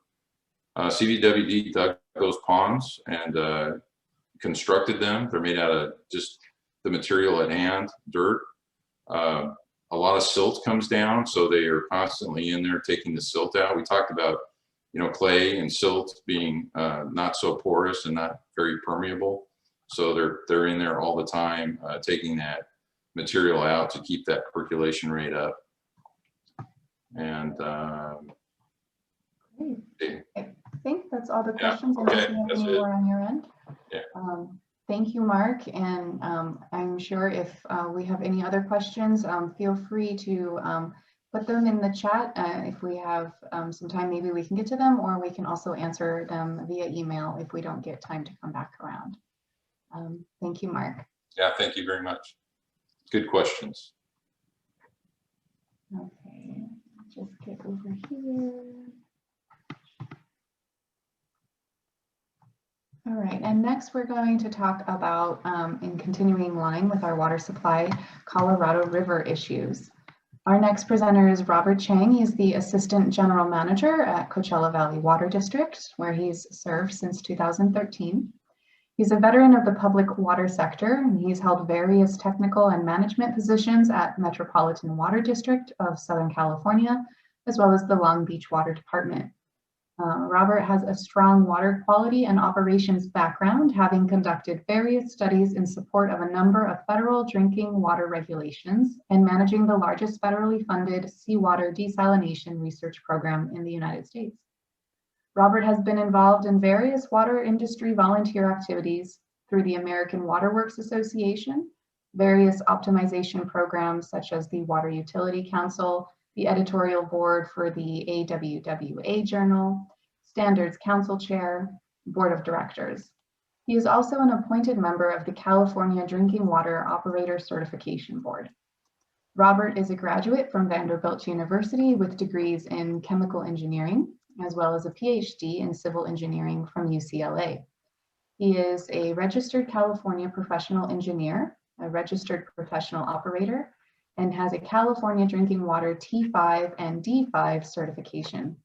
CVWD dug those ponds and constructed them. They're made out of just the material at hand, dirt. A lot of silt comes down, so they are constantly in there taking the silt out. We talked about, you know, clay and silt being not so porous and not very permeable. So they're in there all the time, taking that material out to keep that percolation rate up. And I think that's all the Yeah, questions. okay, Unless you have that's any it. more on your end. Yeah. Thank you, Mark. And I'm sure if we have any other questions, feel free to put them in the chat. If we have some time, maybe we can get to them, or we can also answer them via email if we don't get time to come back around. Thank you, Mark. yeah, thank you very much. Good questions. Okay, just get over here. All right, and next we're going to talk about, in continuing line with our water supply, Colorado River issues. Our next presenter is Robert Chang. He's the Assistant General Manager at Coachella Valley Water District, where he's served since 2013. He's a veteran of the public water sector, and he's held various technical and management positions at Metropolitan Water District of Southern California, as well as the Long Beach Water Department. Robert has a strong water quality and operations background, having conducted various studies in support of a number of federal drinking water regulations and managing the largest federally funded seawater desalination research program in the United States. Robert has been involved in various water industry volunteer activities through the American Water Works Association, various optimization programs such as the Water Utility Council, the editorial board for the AWWA Journal, Standards Council Chair, Board of Directors. He is also an appointed member of the California Drinking Water Operator Certification Board. Robert is a graduate from Vanderbilt University with degrees in chemical engineering, as well as a PhD in civil engineering from UCLA. He is a registered California professional engineer, a registered professional operator, and has a California Drinking Water T5 and D5 certification.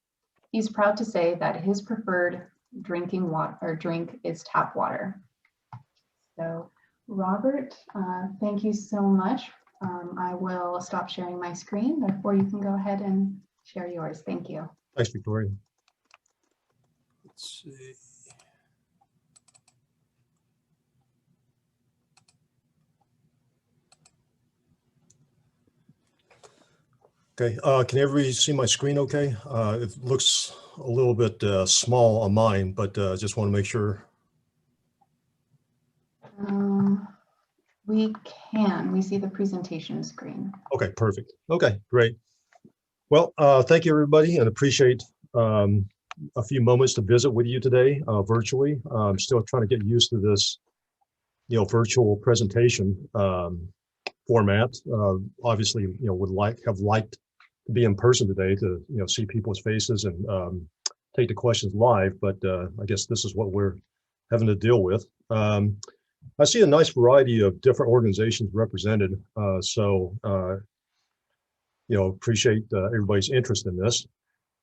He's proud to say that his preferred drinking water or drink is tap water. So Robert, thank you so much. I will stop sharing my screen, therefore you can go ahead and share yours. Thank you. Thanks, Victoria. Let's see. Okay, can everybody see my screen okay? It looks a little bit small on mine, but just want to make sure. We see the presentation screen. Okay, perfect. Okay, great. Well, thank you everybody, and appreciate a few moments to visit with you today virtually. I'm still trying to get used to this, virtual presentation format. Obviously, would have liked to be in person today to see people's faces and take the questions live, but I guess this is what we're having to deal with. I see a nice variety of different organizations represented, so appreciate everybody's interest in this.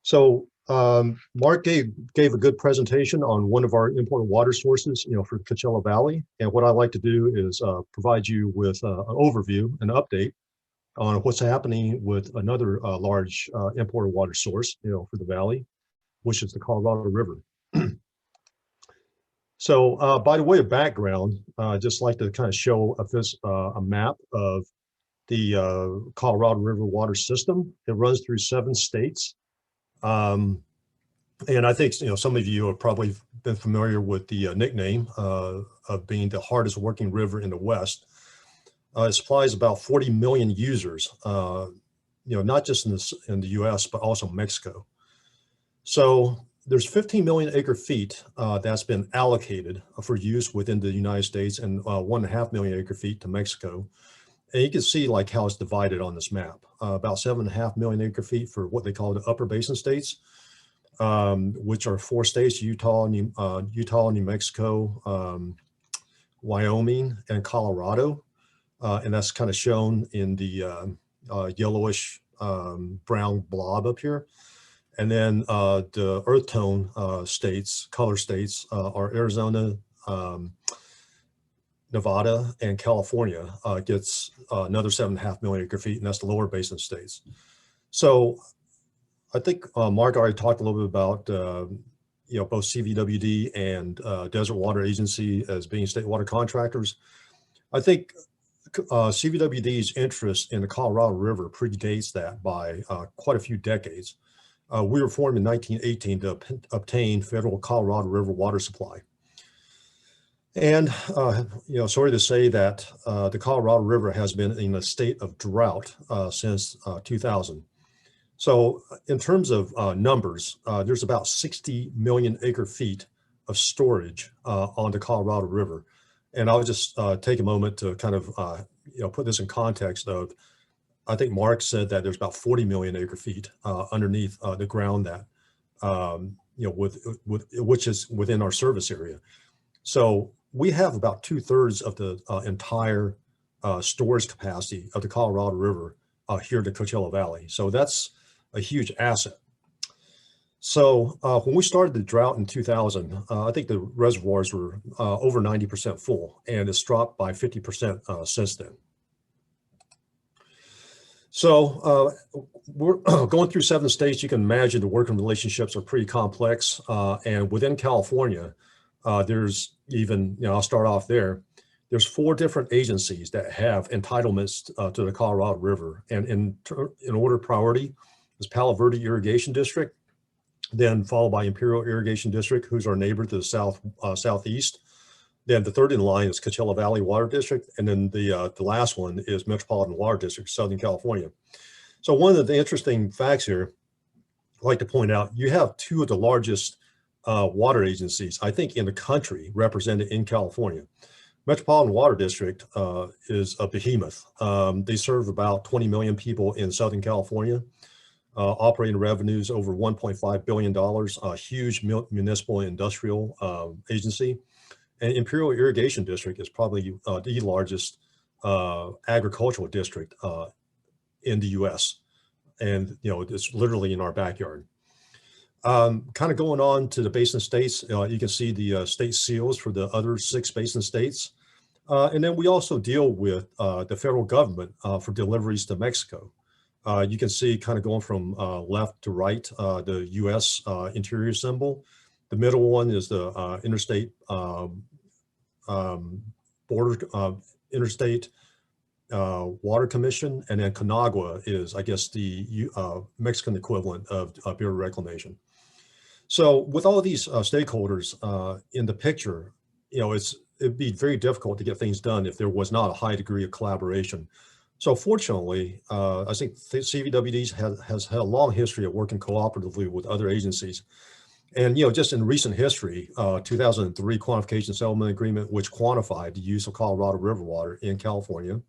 So Mark gave a good presentation on one of our important water sources, for Coachella Valley. And what I'd like to do is provide you with an overview, an update on what's happening with another large imported water source, for the valley, which is the Colorado River. So by the way of background, I'd just like to kind of show a map of the Colorado River water system. It runs through 7 states. And I think, some of you have probably been familiar with the nickname of being the hardest working river in the West. It supplies about 40 million users, not just in the US, but also Mexico. So there's 15 million acre feet that's been allocated for use within the United States and 1.5 million acre feet to Mexico. And you can see like how it's divided on this map. About 7.5 million acre feet for what they call the upper basin states, which are 4 states: Utah, New Mexico, Wyoming, and Colorado. And that's kind of shown in the yellowish brown blob up here. And then the earth tone states, color states, are Arizona, Nevada, and California. Gets another 7.5 million acre feet, and that's the lower basin states. So I think Mark already talked a little bit about both CVWD and Desert Water Agency as being state water contractors. I think CVWD's interest in the Colorado River predates that by quite a few decades. We were formed in 1918 to obtain federal Colorado River water supply. And, sorry to say that the Colorado River has been in a state of drought since 2000. So in terms of numbers, there's about 60 million acre feet of storage on the Colorado River. And I'll just take a moment to kind of, put this in context of, I think Mark said that there's about 40 million acre feet underneath the ground that, which is within our service area. So we have about 2/3 of the entire storage capacity of the Colorado River here to Coachella Valley. So that's a huge asset. So when we started the drought in 2000, I think the reservoirs were over 90% full, and it's dropped by 50% since then. So we're going through 7 states. You can imagine the working relationships are pretty complex. And within California, there's even, I'll start off there. There's 4 different agencies that have entitlements to the Colorado River. And in order of priority is Palo Verde Irrigation District, then followed by Imperial Irrigation District, who's our neighbor to the southeast. Then the third in line is Coachella Valley Water District. And then the last one is Metropolitan Water District, Southern California. So one of the interesting facts here, I'd like to point out, you have two of the largest water agencies, I think, in the country represented in California. Metropolitan Water District is a behemoth. They serve about 20 million people in Southern California, operating revenues over $1.5 billion, a huge municipal and industrial agency. And Imperial Irrigation District is probably the largest agricultural district in the US. And, it's literally in our backyard. Kind of going on to the basin states, you can see the state seals for the other 6 basin states. And then we also deal with the federal government for deliveries to Mexico. You can see kind of going from left to right, the US interior symbol. The middle one is the interstate interstate Water Commission, and then Conagua is, I guess, the Mexican equivalent of Bureau of Reclamation. So with all of these stakeholders in the picture, it'd be very difficult to get things done if there was not a high degree of collaboration. So fortunately, I think CVWD has had a long history of working cooperatively with other agencies. And, just in recent history, 2003 Quantification Settlement Agreement, which quantified the use of Colorado River water in California.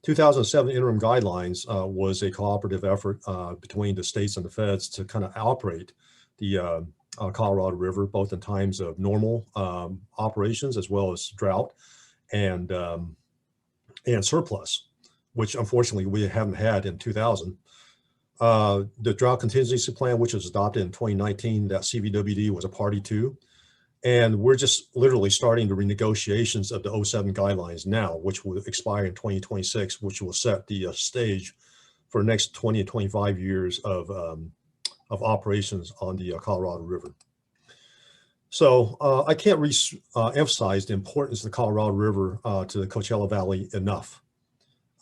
2007 Interim Guidelines was a cooperative effort between the states and the feds to kind of operate the Colorado River, both in times of normal operations as well as drought and surplus, which unfortunately we haven't had in 2000. The Drought Contingency Plan, which was adopted in 2019, that CVWD was a party to. And we're just literally starting the renegotiations of the 07 guidelines now, which will expire in 2026, which will set the stage for the next 20 to 25 years of operations on the Colorado River. So I can't emphasize the importance of the Colorado River to the Coachella Valley enough.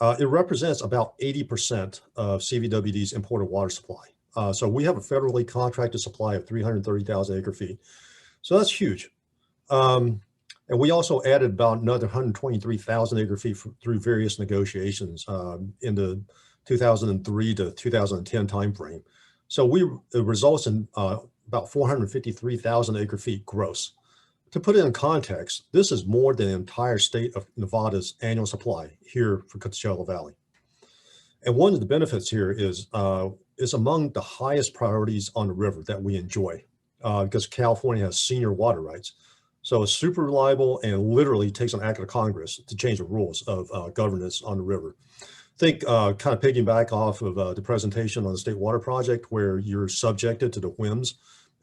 It represents about 80% of CVWD's imported water supply. So we have a federally contracted supply of 330,000 acre feet. So that's huge. And we also added about another 123,000 acre feet through various negotiations in the 2003 to 2010 timeframe. So it results in about 453,000 acre feet gross. To put it in context, this is more than the entire state of Nevada's annual supply here for Coachella Valley. And one of the benefits here is among the highest priorities on the river that we enjoy because California has senior water rights. So it's super reliable and literally takes an act of Congress to change the rules of governance on the river. Think kind of piggyback off of the presentation on the State Water Project, where you're subjected to the whims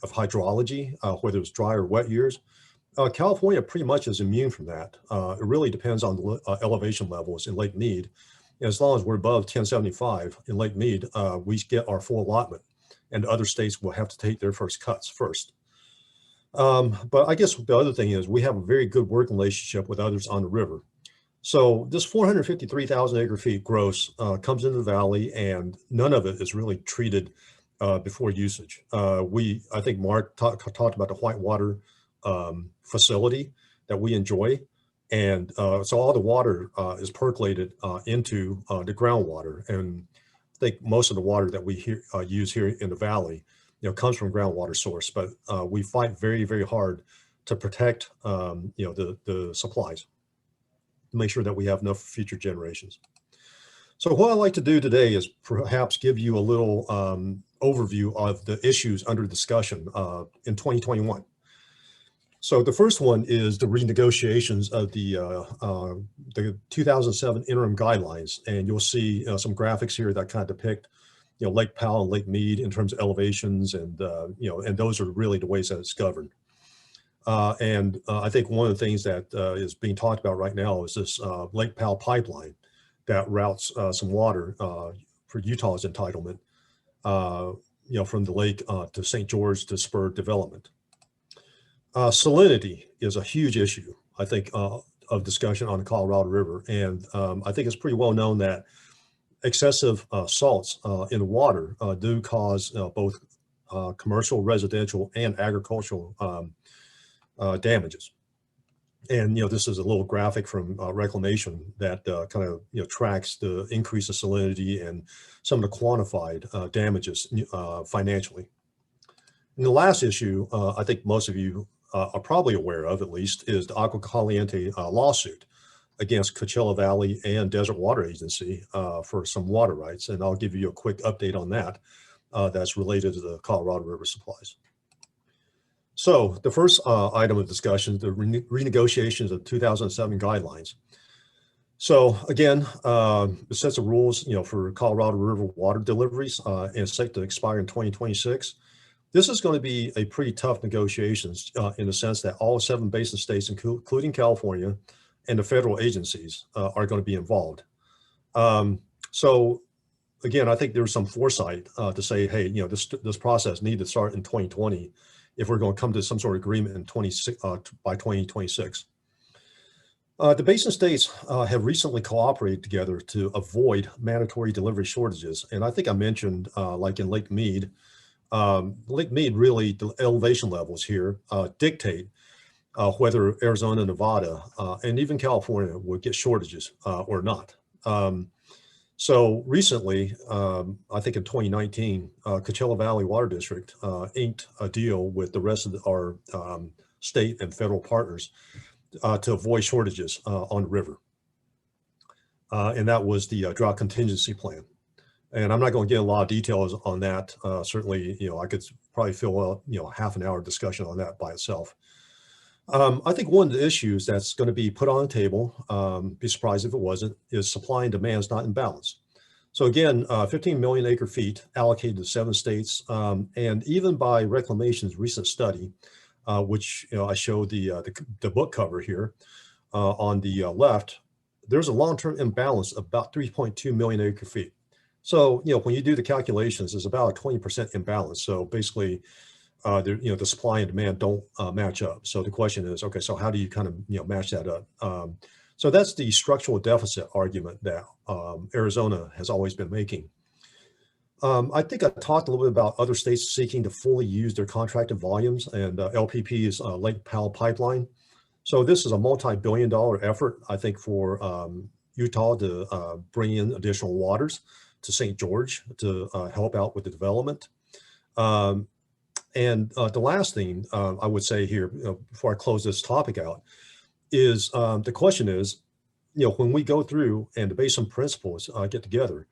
of hydrology, whether it's dry or wet years. California pretty much is immune from that. It really depends on the elevation levels in Lake Mead. And as long as we're above 1075 in Lake Mead, we get our full allotment, and other states will have to take their first cuts first. But I guess the other thing is we have a very good working relationship with others on the river. So this 453,000 acre feet gross comes into the valley, and none of it is really treated before usage. I think Mark talked about the Whitewater facility that we enjoy. And so all the water is percolated into the groundwater. And I think most of the water that we use here in the valley, comes from groundwater source. But we fight very, very hard to protect, the supplies, to make sure that we have enough for future generations. So what I'd like to do today is perhaps give you a little overview of the issues under discussion in 2021. So the first one is the renegotiations of the 2007 interim guidelines. And you'll see some graphics here that kind of depict, Lake Powell and Lake Mead in terms of elevations, and, and those are really the ways that it's governed. And I think one of the things that is being talked about right now is this Lake Powell pipeline that routes some water for Utah's entitlement, from the lake to St. George to spur development. Salinity is a huge issue, I think, of discussion on the Colorado River. And I think it's pretty well known that excessive salts in the water do cause both commercial, residential, and agricultural damages. And, this is a little graphic from Reclamation that kind of, tracks the increase of salinity and some of the quantified damages financially. And the last issue, I think most of you are probably aware of, at least, is the Agua Caliente lawsuit against Coachella Valley and Desert Water Agency for some water rights. And I'll give you a quick update on that that's related to the Colorado River supplies. So the first item of discussion, the renegotiations of 2007 guidelines. So again, the sets of rules, for Colorado River water deliveries and set to expire in 2026. This is going to be a pretty tough negotiations in the sense that all 7 basin states, including California, and the federal agencies are going to be involved. So again, I think there's some foresight to say, hey, this process needs to start in 2020 if we're going to come to some sort of agreement in by 2026. The basin states have recently cooperated together to avoid mandatory delivery shortages. And I think I mentioned, like in Lake Mead really, the elevation levels here dictate whether Arizona, Nevada, and even California would get shortages or not. So recently, I think in 2019, Coachella Valley Water District inked a deal with the rest of our state and federal partners to avoid shortages on the river. And that was the drought contingency plan. And I'm not going to get a lot of details on that. Certainly, I could probably fill half an hour discussion on that by itself. I think one of the issues that's going to be put on the table, be surprised if it wasn't, is supply and demand is not in balance. So again, 15 million acre feet allocated to 7 states. And even by Reclamation's recent study, which I showed the book cover here on the left, there's a long-term imbalance of about 3.2 million acre feet. So, when you do the calculations, there's about a 20% imbalance. So basically, the supply and demand don't match up. So the question is, okay, so how do you kind of, match that up? So that's the structural deficit argument that Arizona has always been making. I think I talked a little bit about other states seeking to fully use their contracted volumes, and LPP's Lake Powell pipeline. So this is a multi-billion-dollar effort, I think, for Utah to bring in additional waters to St. George to help out with the development. And the last thing I would say here, before I close this topic out, is the question is, when we go through and the basin principals get together,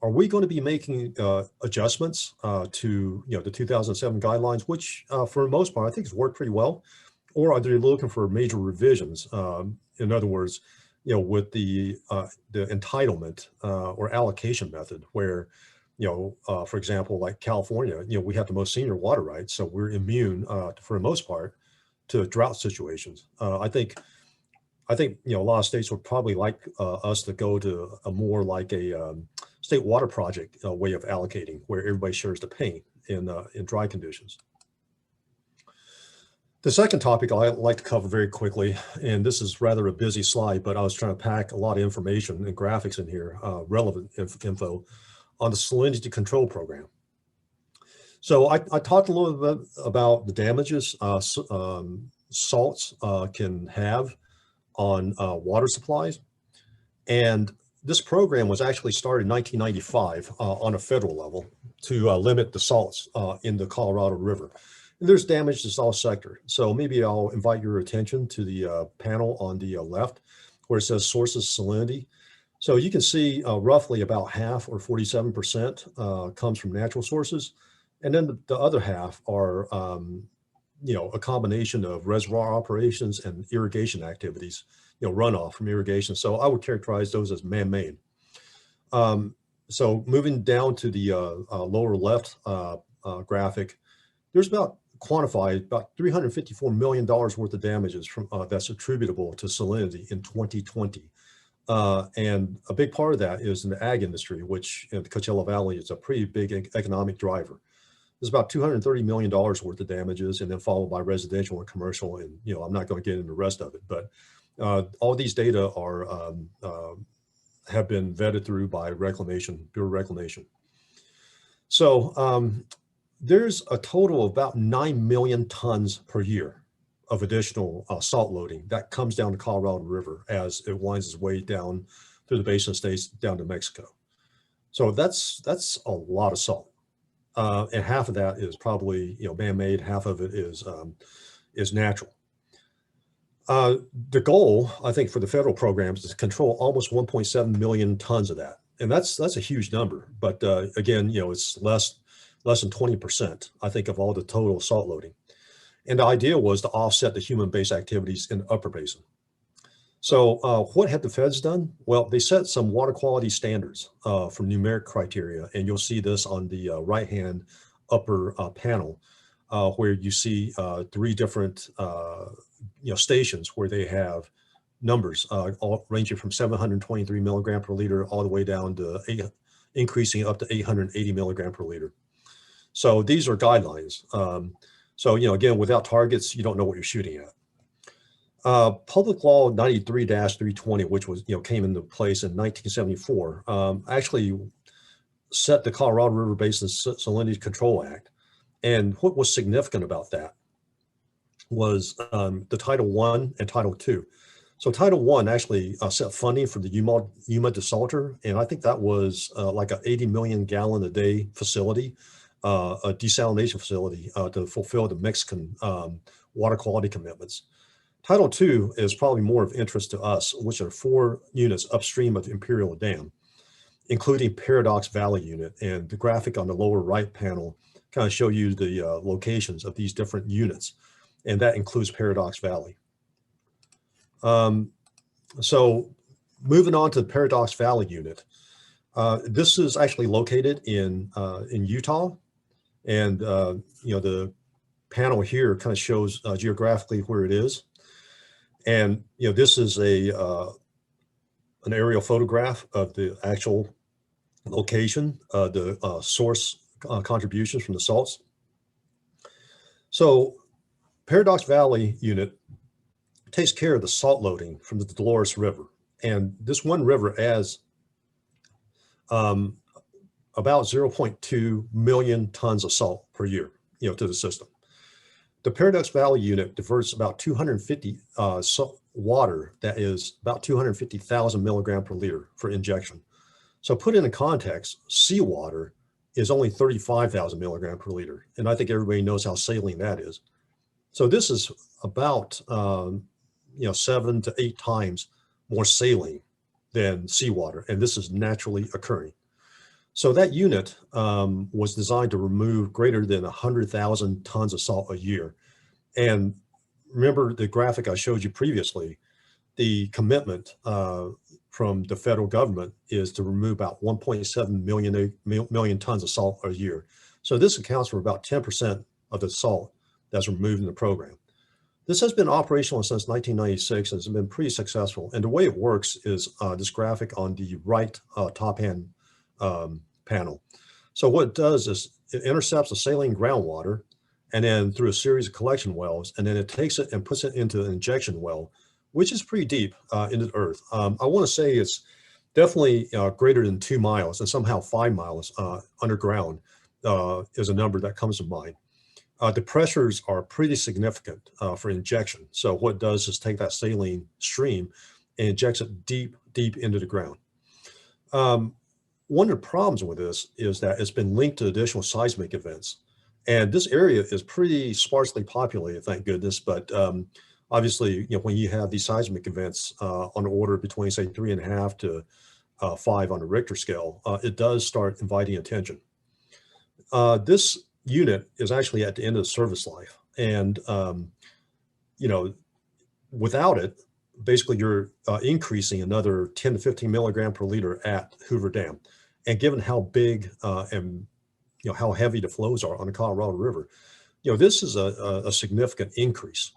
are we going to be making adjustments to the 2007 guidelines, which for the most part I think has worked pretty well, or are they looking for major revisions? In other words, with the entitlement or allocation method, where for example, like California, we have the most senior water rights, so we're immune for the most part to drought situations. I think a lot of states would probably like us to go to a more like a state water project way of allocating, where everybody shares the pain in dry conditions. The second topic I'd like to cover very quickly, and this is rather a busy slide, but I was trying to pack a lot of information and graphics in here, relevant info on the salinity control program. So I talked a little bit about the damages salts can have on water supplies. And this program was actually started in 1995 on a federal level to limit the salts in the Colorado River. And there's damage to the salt sector. So maybe I'll invite your attention to the panel on the left where it says sources salinity. So you can see roughly about half, or 47%, comes from natural sources. And then the other half are, a combination of reservoir operations and irrigation activities, runoff from irrigation. So I would characterize those as man-made. So moving down to the lower left graphic, there's quantified about $354 million worth of damages from that's attributable to salinity in 2020. And a big part of that is in the ag industry, which in the Coachella Valley is a pretty big economic driver. There's about $230 million worth of damages, and then followed by residential and commercial. And, I'm not going to get into the rest of it, but all these data are have been vetted through by Reclamation, Bureau of Reclamation. So there's a total of about 9 million tons per year of additional salt loading that comes down the Colorado River as it winds its way down through the basin states down to Mexico. So that's a lot of salt. And half of that is probably, man-made, half of it is natural. The goal, I think, for the federal programs is to control almost 1.7 million tons of that. And that's a huge number. But again, it's less than 20%, I think, of all the total salt loading. And the idea was to offset the human-based activities in the upper basin. So what have the feds done? Well, they set some water quality standards for numeric criteria. And you'll see this on the right-hand upper panel, where you see 3 different stations where they have numbers all ranging from 723 milligram per liter all the way down to increasing up to 880 milligram per liter. So these are guidelines. So, again, without targets, you don't know what you're shooting at. Public Law 93-320, which was, came into place in 1974, actually set the Colorado River Basin Salinity Control Act. And what was significant about that was the Title I and Title II. So Title I actually set funding for the Yuma desalter, and I think that was like an 80 million gallon a day facility, a desalination facility to fulfill the Mexican water quality commitments. Title II is probably more of interest to us, which are 4 units upstream of the Imperial Dam, including Paradox Valley Unit. And the graphic on the lower right panel kind of show you the locations of these different units, and that includes Paradox Valley. So moving on to the Paradox Valley Unit, this is actually located in Utah, and the panel here kind of shows geographically where it is. And this is an aerial photograph of the actual location, the source contributions from the salts. So Paradox Valley Unit takes care of the salt loading from the Dolores River. And this one river adds about 0.2 million tons of salt per year, to the system. The Paradox Valley Unit diverts about 250 water that is about 250,000 milligram per liter for injection. So put into context, seawater is only 35,000 milligram per liter. And I think everybody knows how saline that is. So this is about 7 to 8 times more saline than seawater, and this is naturally occurring. So that unit was designed to remove greater than 100,000 tons of salt a year. And remember the graphic I showed you previously, the commitment from the federal government is to remove about 1.7 million tons of salt a year. So this accounts for about 10% of the salt that's removed in the program. This has been operational since 1996 and has been pretty successful. And the way it works is this graphic on the right top-hand panel. So what it does is it intercepts the saline groundwater, and then through a series of collection wells, and then it takes it and puts it into an injection well, which is pretty deep into the earth. I want to say it's definitely greater than 2 miles, and somehow 5 miles underground is a number that comes to mind. The pressures are pretty significant for injection. So what it does is take that saline stream and injects it deep, deep into the ground. One of the problems with this is that it's been linked to additional seismic events. And this area is pretty sparsely populated, thank goodness. But obviously, when you have these seismic events on the order between, say, 3.5 to 5 on the Richter scale, it does start inviting attention. This unit is actually at the end of the service life. And, without it, basically you're increasing another 10 to 15 milligram per liter at Hoover Dam. And given how big and how heavy the flows are on the Colorado River, this is a significant increase,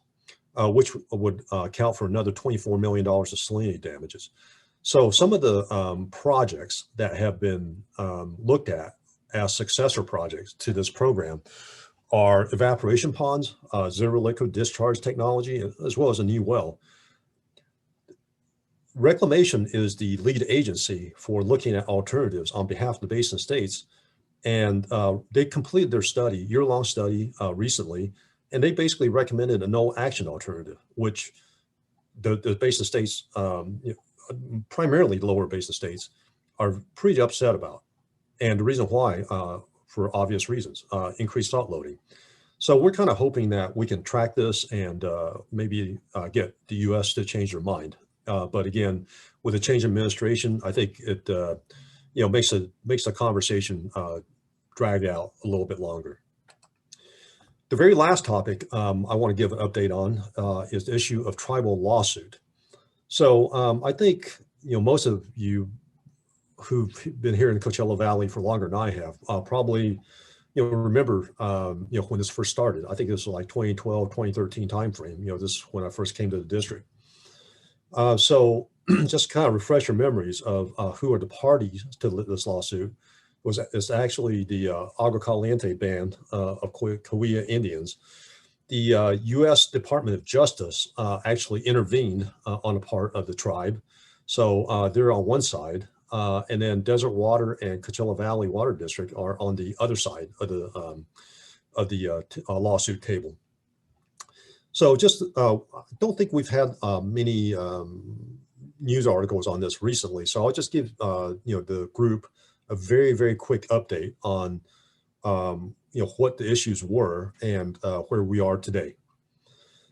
which would account for another $24 million of salinity damages. So some of the projects that have been looked at as successor projects to this program are evaporation ponds, zero liquid discharge technology, as well as a new well. Reclamation is the lead agency for looking at alternatives on behalf of the basin states. And they completed their study, year-long study recently, And they basically recommended a no action alternative, which the basin states, primarily the lower basin states, are pretty upset about. And the reason why, for obvious reasons, increased salt loading. So we're kind of hoping that we can track this and maybe get the U.S. to change their mind. But again, with a change in administration, I think it makes the conversation drag out a little bit longer. The very last topic I want to give an update on is the issue of tribal lawsuit. So I think most of you who've been here in the Coachella Valley for longer than I have probably remember when this first started. I think this was like 2012, 2013 timeframe. This is when I first came to the district. So just kind of refresh your memories of who are the parties to this lawsuit. It's actually the Agua Caliente Band of Cahuilla Indians. The U.S. Department of Justice actually intervened on the part of the tribe. So they're on one side, and then Desert Water and Coachella Valley Water District are on the other side of the lawsuit table. So just I don't think we've had many news articles on this recently. So I'll just give the group a very, very quick update on what the issues were and where we are today.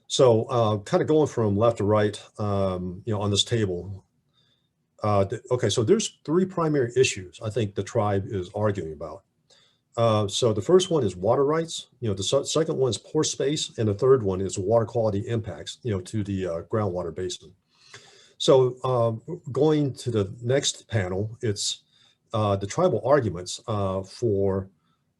So kind of going from left to right, on this table. Okay, so there's three primary issues I think the tribe is arguing about. So the first one is water rights. The second one is pore space, and the third one is water quality impacts. To the groundwater basin. So going to the next panel, it's the tribal arguments for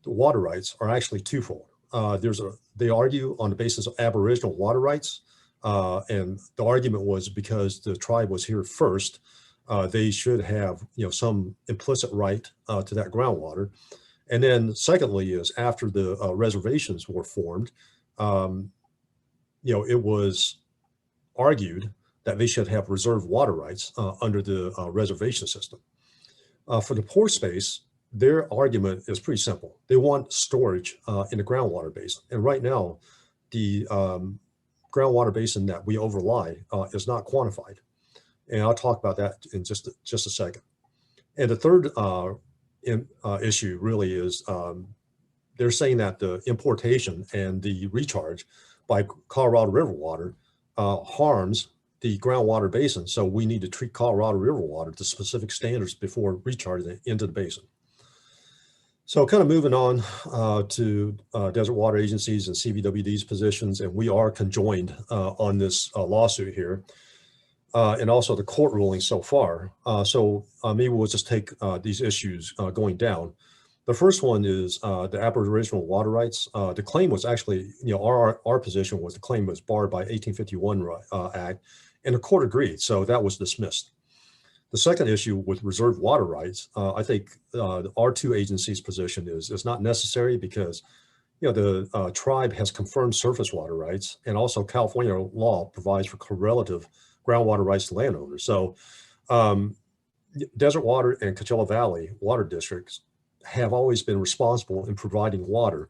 the water rights are actually twofold. They argue on the basis of Aboriginal water rights, and the argument was because the tribe was here first, they should have some implicit right to that groundwater. And then secondly is after the reservations were formed, it was argued that they should have reserved water rights under the reservation system. For the pore space, their argument is pretty simple. They want storage in the groundwater basin. And right now, the groundwater basin that we overlie is not quantified. And I'll talk about that in just a second. And the third issue really is they're saying that the importation and the recharge by Colorado River water harms the groundwater basin. So we need to treat Colorado River water to specific standards before recharging it into the basin. So kind of moving on to Desert Water Agencies and CVWD's positions, and we are conjoined on this lawsuit here. And also the court ruling so far. So maybe we'll just take these issues going down. The first one is the Aboriginal water rights. The claim was actually, our position was the claim was barred by 1851 Act, and the court agreed, so that was dismissed. The second issue with reserved water rights, I think our two agencies' position is it's not necessary because, the tribe has confirmed surface water rights, and also California law provides for correlative groundwater rights to landowners. So Desert Water and Coachella Valley water districts have always been responsible in providing water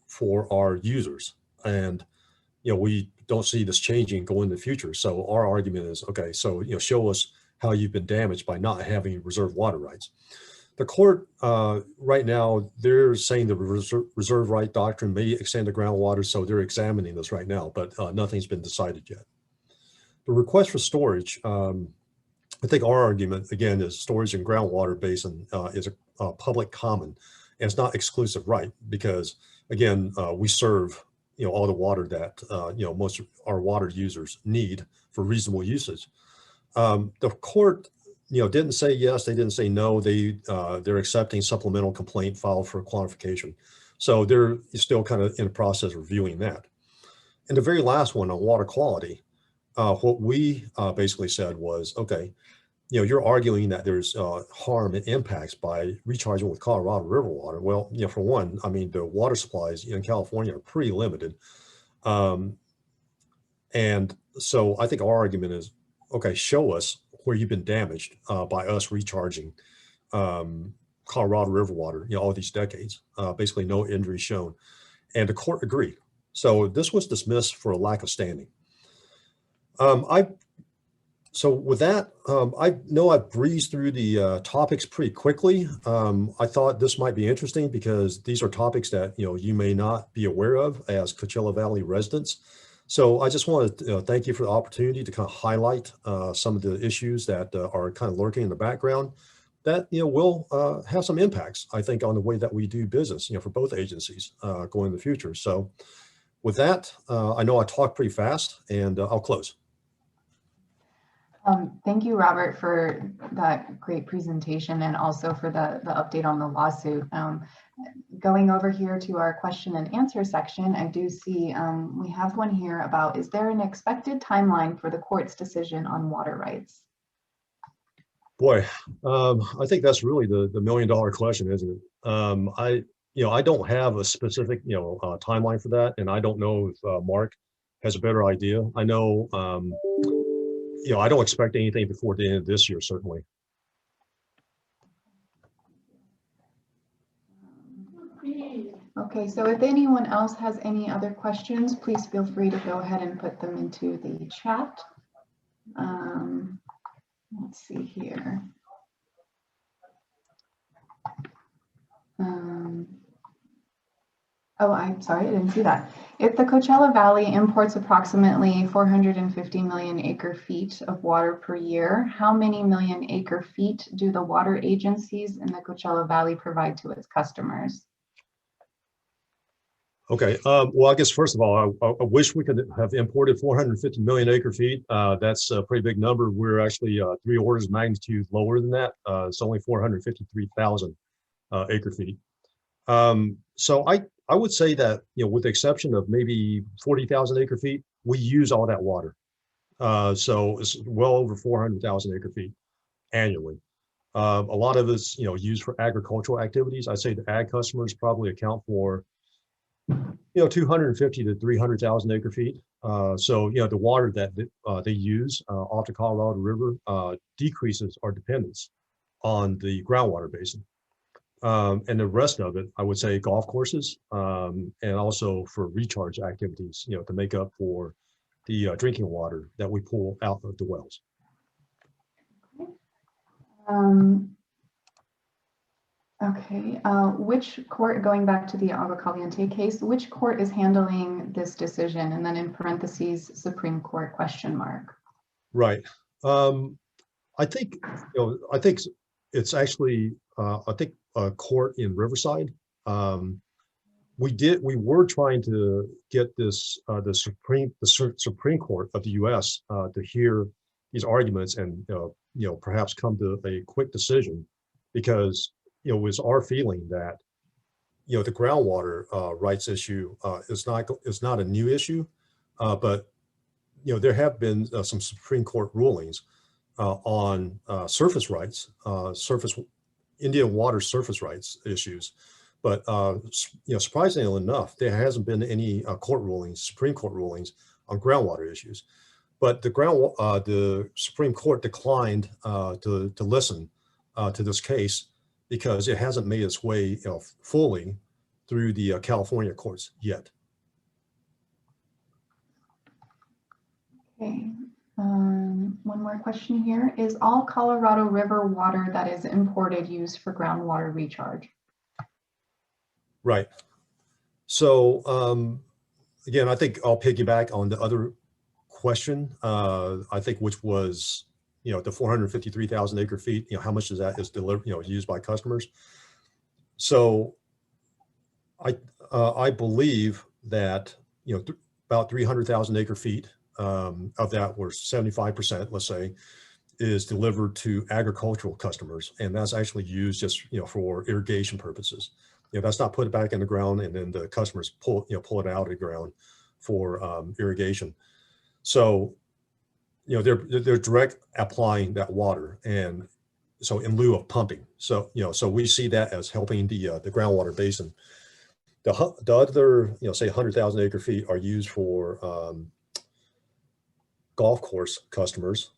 for our users. And, we don't see this changing going in the future. So our argument is, okay, so, show us how you've been damaged by not having reserved water rights. The court right now, they're saying the reserve right doctrine may extend to groundwater. So they're examining this right now, but nothing's been decided yet. The request for storage, I think our argument, again, is storage in groundwater basin is a public common, and it's not exclusive right because, again, we serve, all the water that, most of our water users need for reasonable usage. The court, didn't say yes, they didn't say no. They're accepting supplemental complaint filed for quantification. So they're still kind of in the process of reviewing that. And the very last one on water quality, what we basically said was, okay, you're arguing that there's harm and impacts by recharging with Colorado River water. Well, for one, I mean, the water supplies in California are pretty limited. And so I think our argument is, okay, show us where you've been damaged by us recharging Colorado River water, all these decades, basically no injury shown. And the court agreed. So this was dismissed for a lack of standing. So with that, I know I breezed through the topics pretty quickly. I thought this might be interesting because these are topics that you may not be aware of as Coachella Valley residents. So I just want to thank you for the opportunity to kind of highlight some of the issues that are kind of lurking in the background that will have some impacts, I think, on the way that we do business, for both agencies going in the future. So with that, I know I talked pretty fast, and I'll close. Thank you, Robert, for that great presentation and also for the update on the lawsuit. Going over here to our question and answer section, I do see we have one here about, is there an expected timeline for the court's decision on water rights? Boy, I think that's really the $1 million question, isn't it? I don't have a specific, timeline for that, and I don't know if Mark has a better idea. I know, I don't expect anything before the end of this year, certainly. Okay, so if anyone else has any other questions, please feel free to go ahead and put them into the chat. Let's see here. Oh, I'm sorry, I didn't see that. If the Coachella Valley imports approximately 450 million acre feet of water per year, how many million acre feet do the water agencies in the Coachella Valley provide to its customers? Okay, well, I guess first of all, I wish we could have imported 450 million acre feet. That's a pretty big number. We're actually 3 orders of magnitude lower than that. It's only 453,000 acre feet. So I would say that, with the exception of maybe 40,000 acre feet, we use all that water. So it's well over 400,000 acre feet annually. A lot of it's, used for agricultural activities. I'd say the ag customers probably account for 250 to 300,000 acre feet. So, the water that they use off the Colorado River decreases our dependence on the groundwater basin. And the rest of it, I would say golf courses, and also for recharge activities, to make up for the drinking water that we pull out of the wells. Okay, which court, going back to the Agua Caliente case, which court is handling this decision? And then in parentheses, Supreme Court question mark. Right. I think, it's actually, I think a court in Riverside. We were trying to get this, the Supreme Court of the US to hear these arguments and, perhaps come to a quick decision, because it was our feeling that, the groundwater rights issue is not a new issue, but, there have been some Supreme Court rulings on surface rights, Indian water surface rights issues. But, surprisingly enough, there hasn't been any Supreme Court rulings on groundwater issues. But the Supreme Court declined to listen to this case because it hasn't made its way fully through the California courts yet. Okay, one more question here. Is all Colorado River water that is imported used for groundwater recharge? Right. So again, I think I'll piggyback on the other question, I think, which was, the 453,000 acre feet, how much of that is delivered, used by customers. So I believe that, about 300,000 acre feet of that, were 75%, let's say, is delivered to agricultural customers. And that's actually used just, for irrigation purposes. That's not put back in the ground and then the customers pull it out of the ground for irrigation. So, they're direct applying that water, and so in lieu of pumping. So, so we see that as helping the groundwater basin. The other, say 100,000 acre feet are used for golf course customers,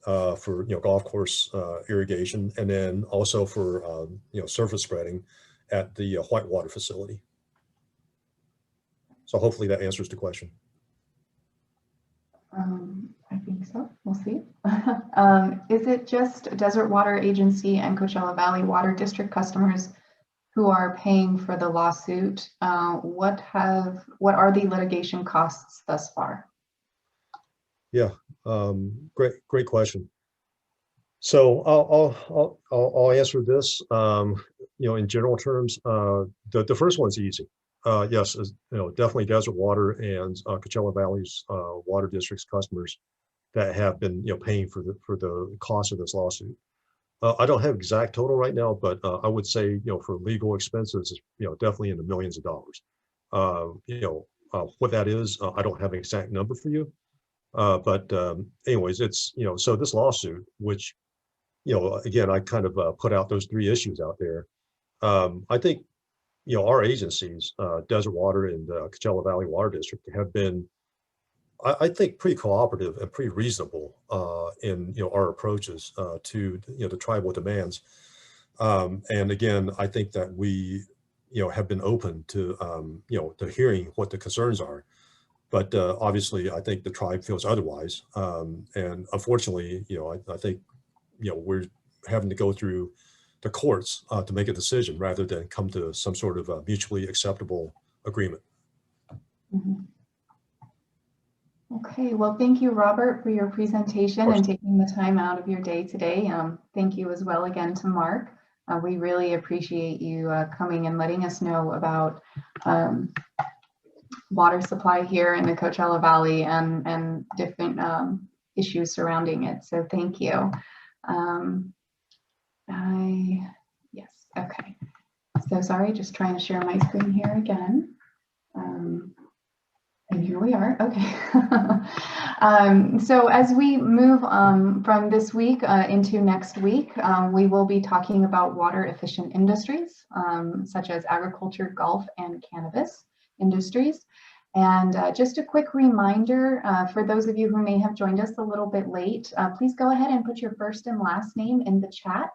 for, golf course irrigation, and then also for, surface spreading at the Whitewater facility. So hopefully that answers the question. I think so. We'll see. Is it just Desert Water Agency and Coachella Valley Water District customers who are paying for the lawsuit? What are the litigation costs thus far? Yeah, great question. So I'll answer this. In general terms, the first one's easy. Yes, definitely Desert Water and Coachella Valley's water district's customers that have been paying for the cost of this lawsuit. I don't have exact total right now, but I would say for legal expenses, definitely in the millions of dollars. What that is, I don't have an exact number for you. But anyways, it's so this lawsuit, which again, I kind of put out those 3 issues out there. I think our agencies, Desert Water and Coachella Valley Water District, have been, I think, pretty cooperative and pretty reasonable in our approaches to the tribal demands. And again, I think that we have been open to to hearing what the concerns are. But obviously, I think the tribe feels otherwise. And unfortunately, I think we're having to go through the courts to make a decision rather than come to some sort of a mutually acceptable agreement. Mm-hmm. Okay, well, thank you, Robert, for your presentation and taking the time out of your day today. Thank you as well again to Mark. We really appreciate you coming and letting us know about water supply here in the Coachella Valley and different issues surrounding it. So thank you. Yes, okay. So sorry, just trying to share my screen here again. And here we are, okay. So as we move from this week into next week, we will be talking about water efficient industries, such as agriculture, golf, and cannabis industries. And just a quick reminder for those of you who may have joined us a little bit late, please go ahead and put your first and last name in the chat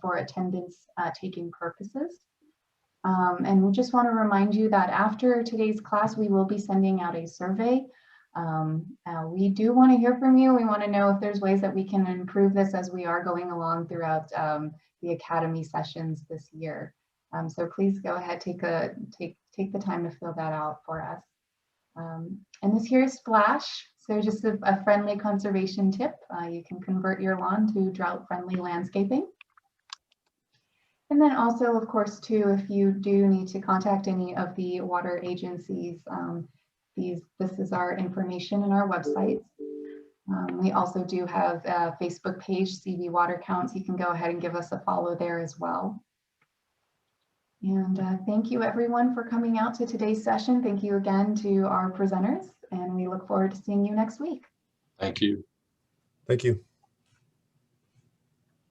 for attendance taking purposes. And we just want to remind you that after today's class, we will be sending out a survey. We do want to hear from you. We want to know if there's ways that we can improve this as we are going along throughout the academy sessions this year. So please go ahead, take the time to fill that out for us. And this here is Splash. So just a friendly conservation tip. You can convert your lawn to drought-friendly landscaping. And then also, of course, too, if you do need to contact any of the water agencies, this is our information in our website. We also do have a Facebook page, CV Water Counts. You can go ahead and give us a follow there as well. And thank you everyone for coming out to today's session. Thank you again to our presenters, and we look forward to seeing you next week. Thank you. Thank you.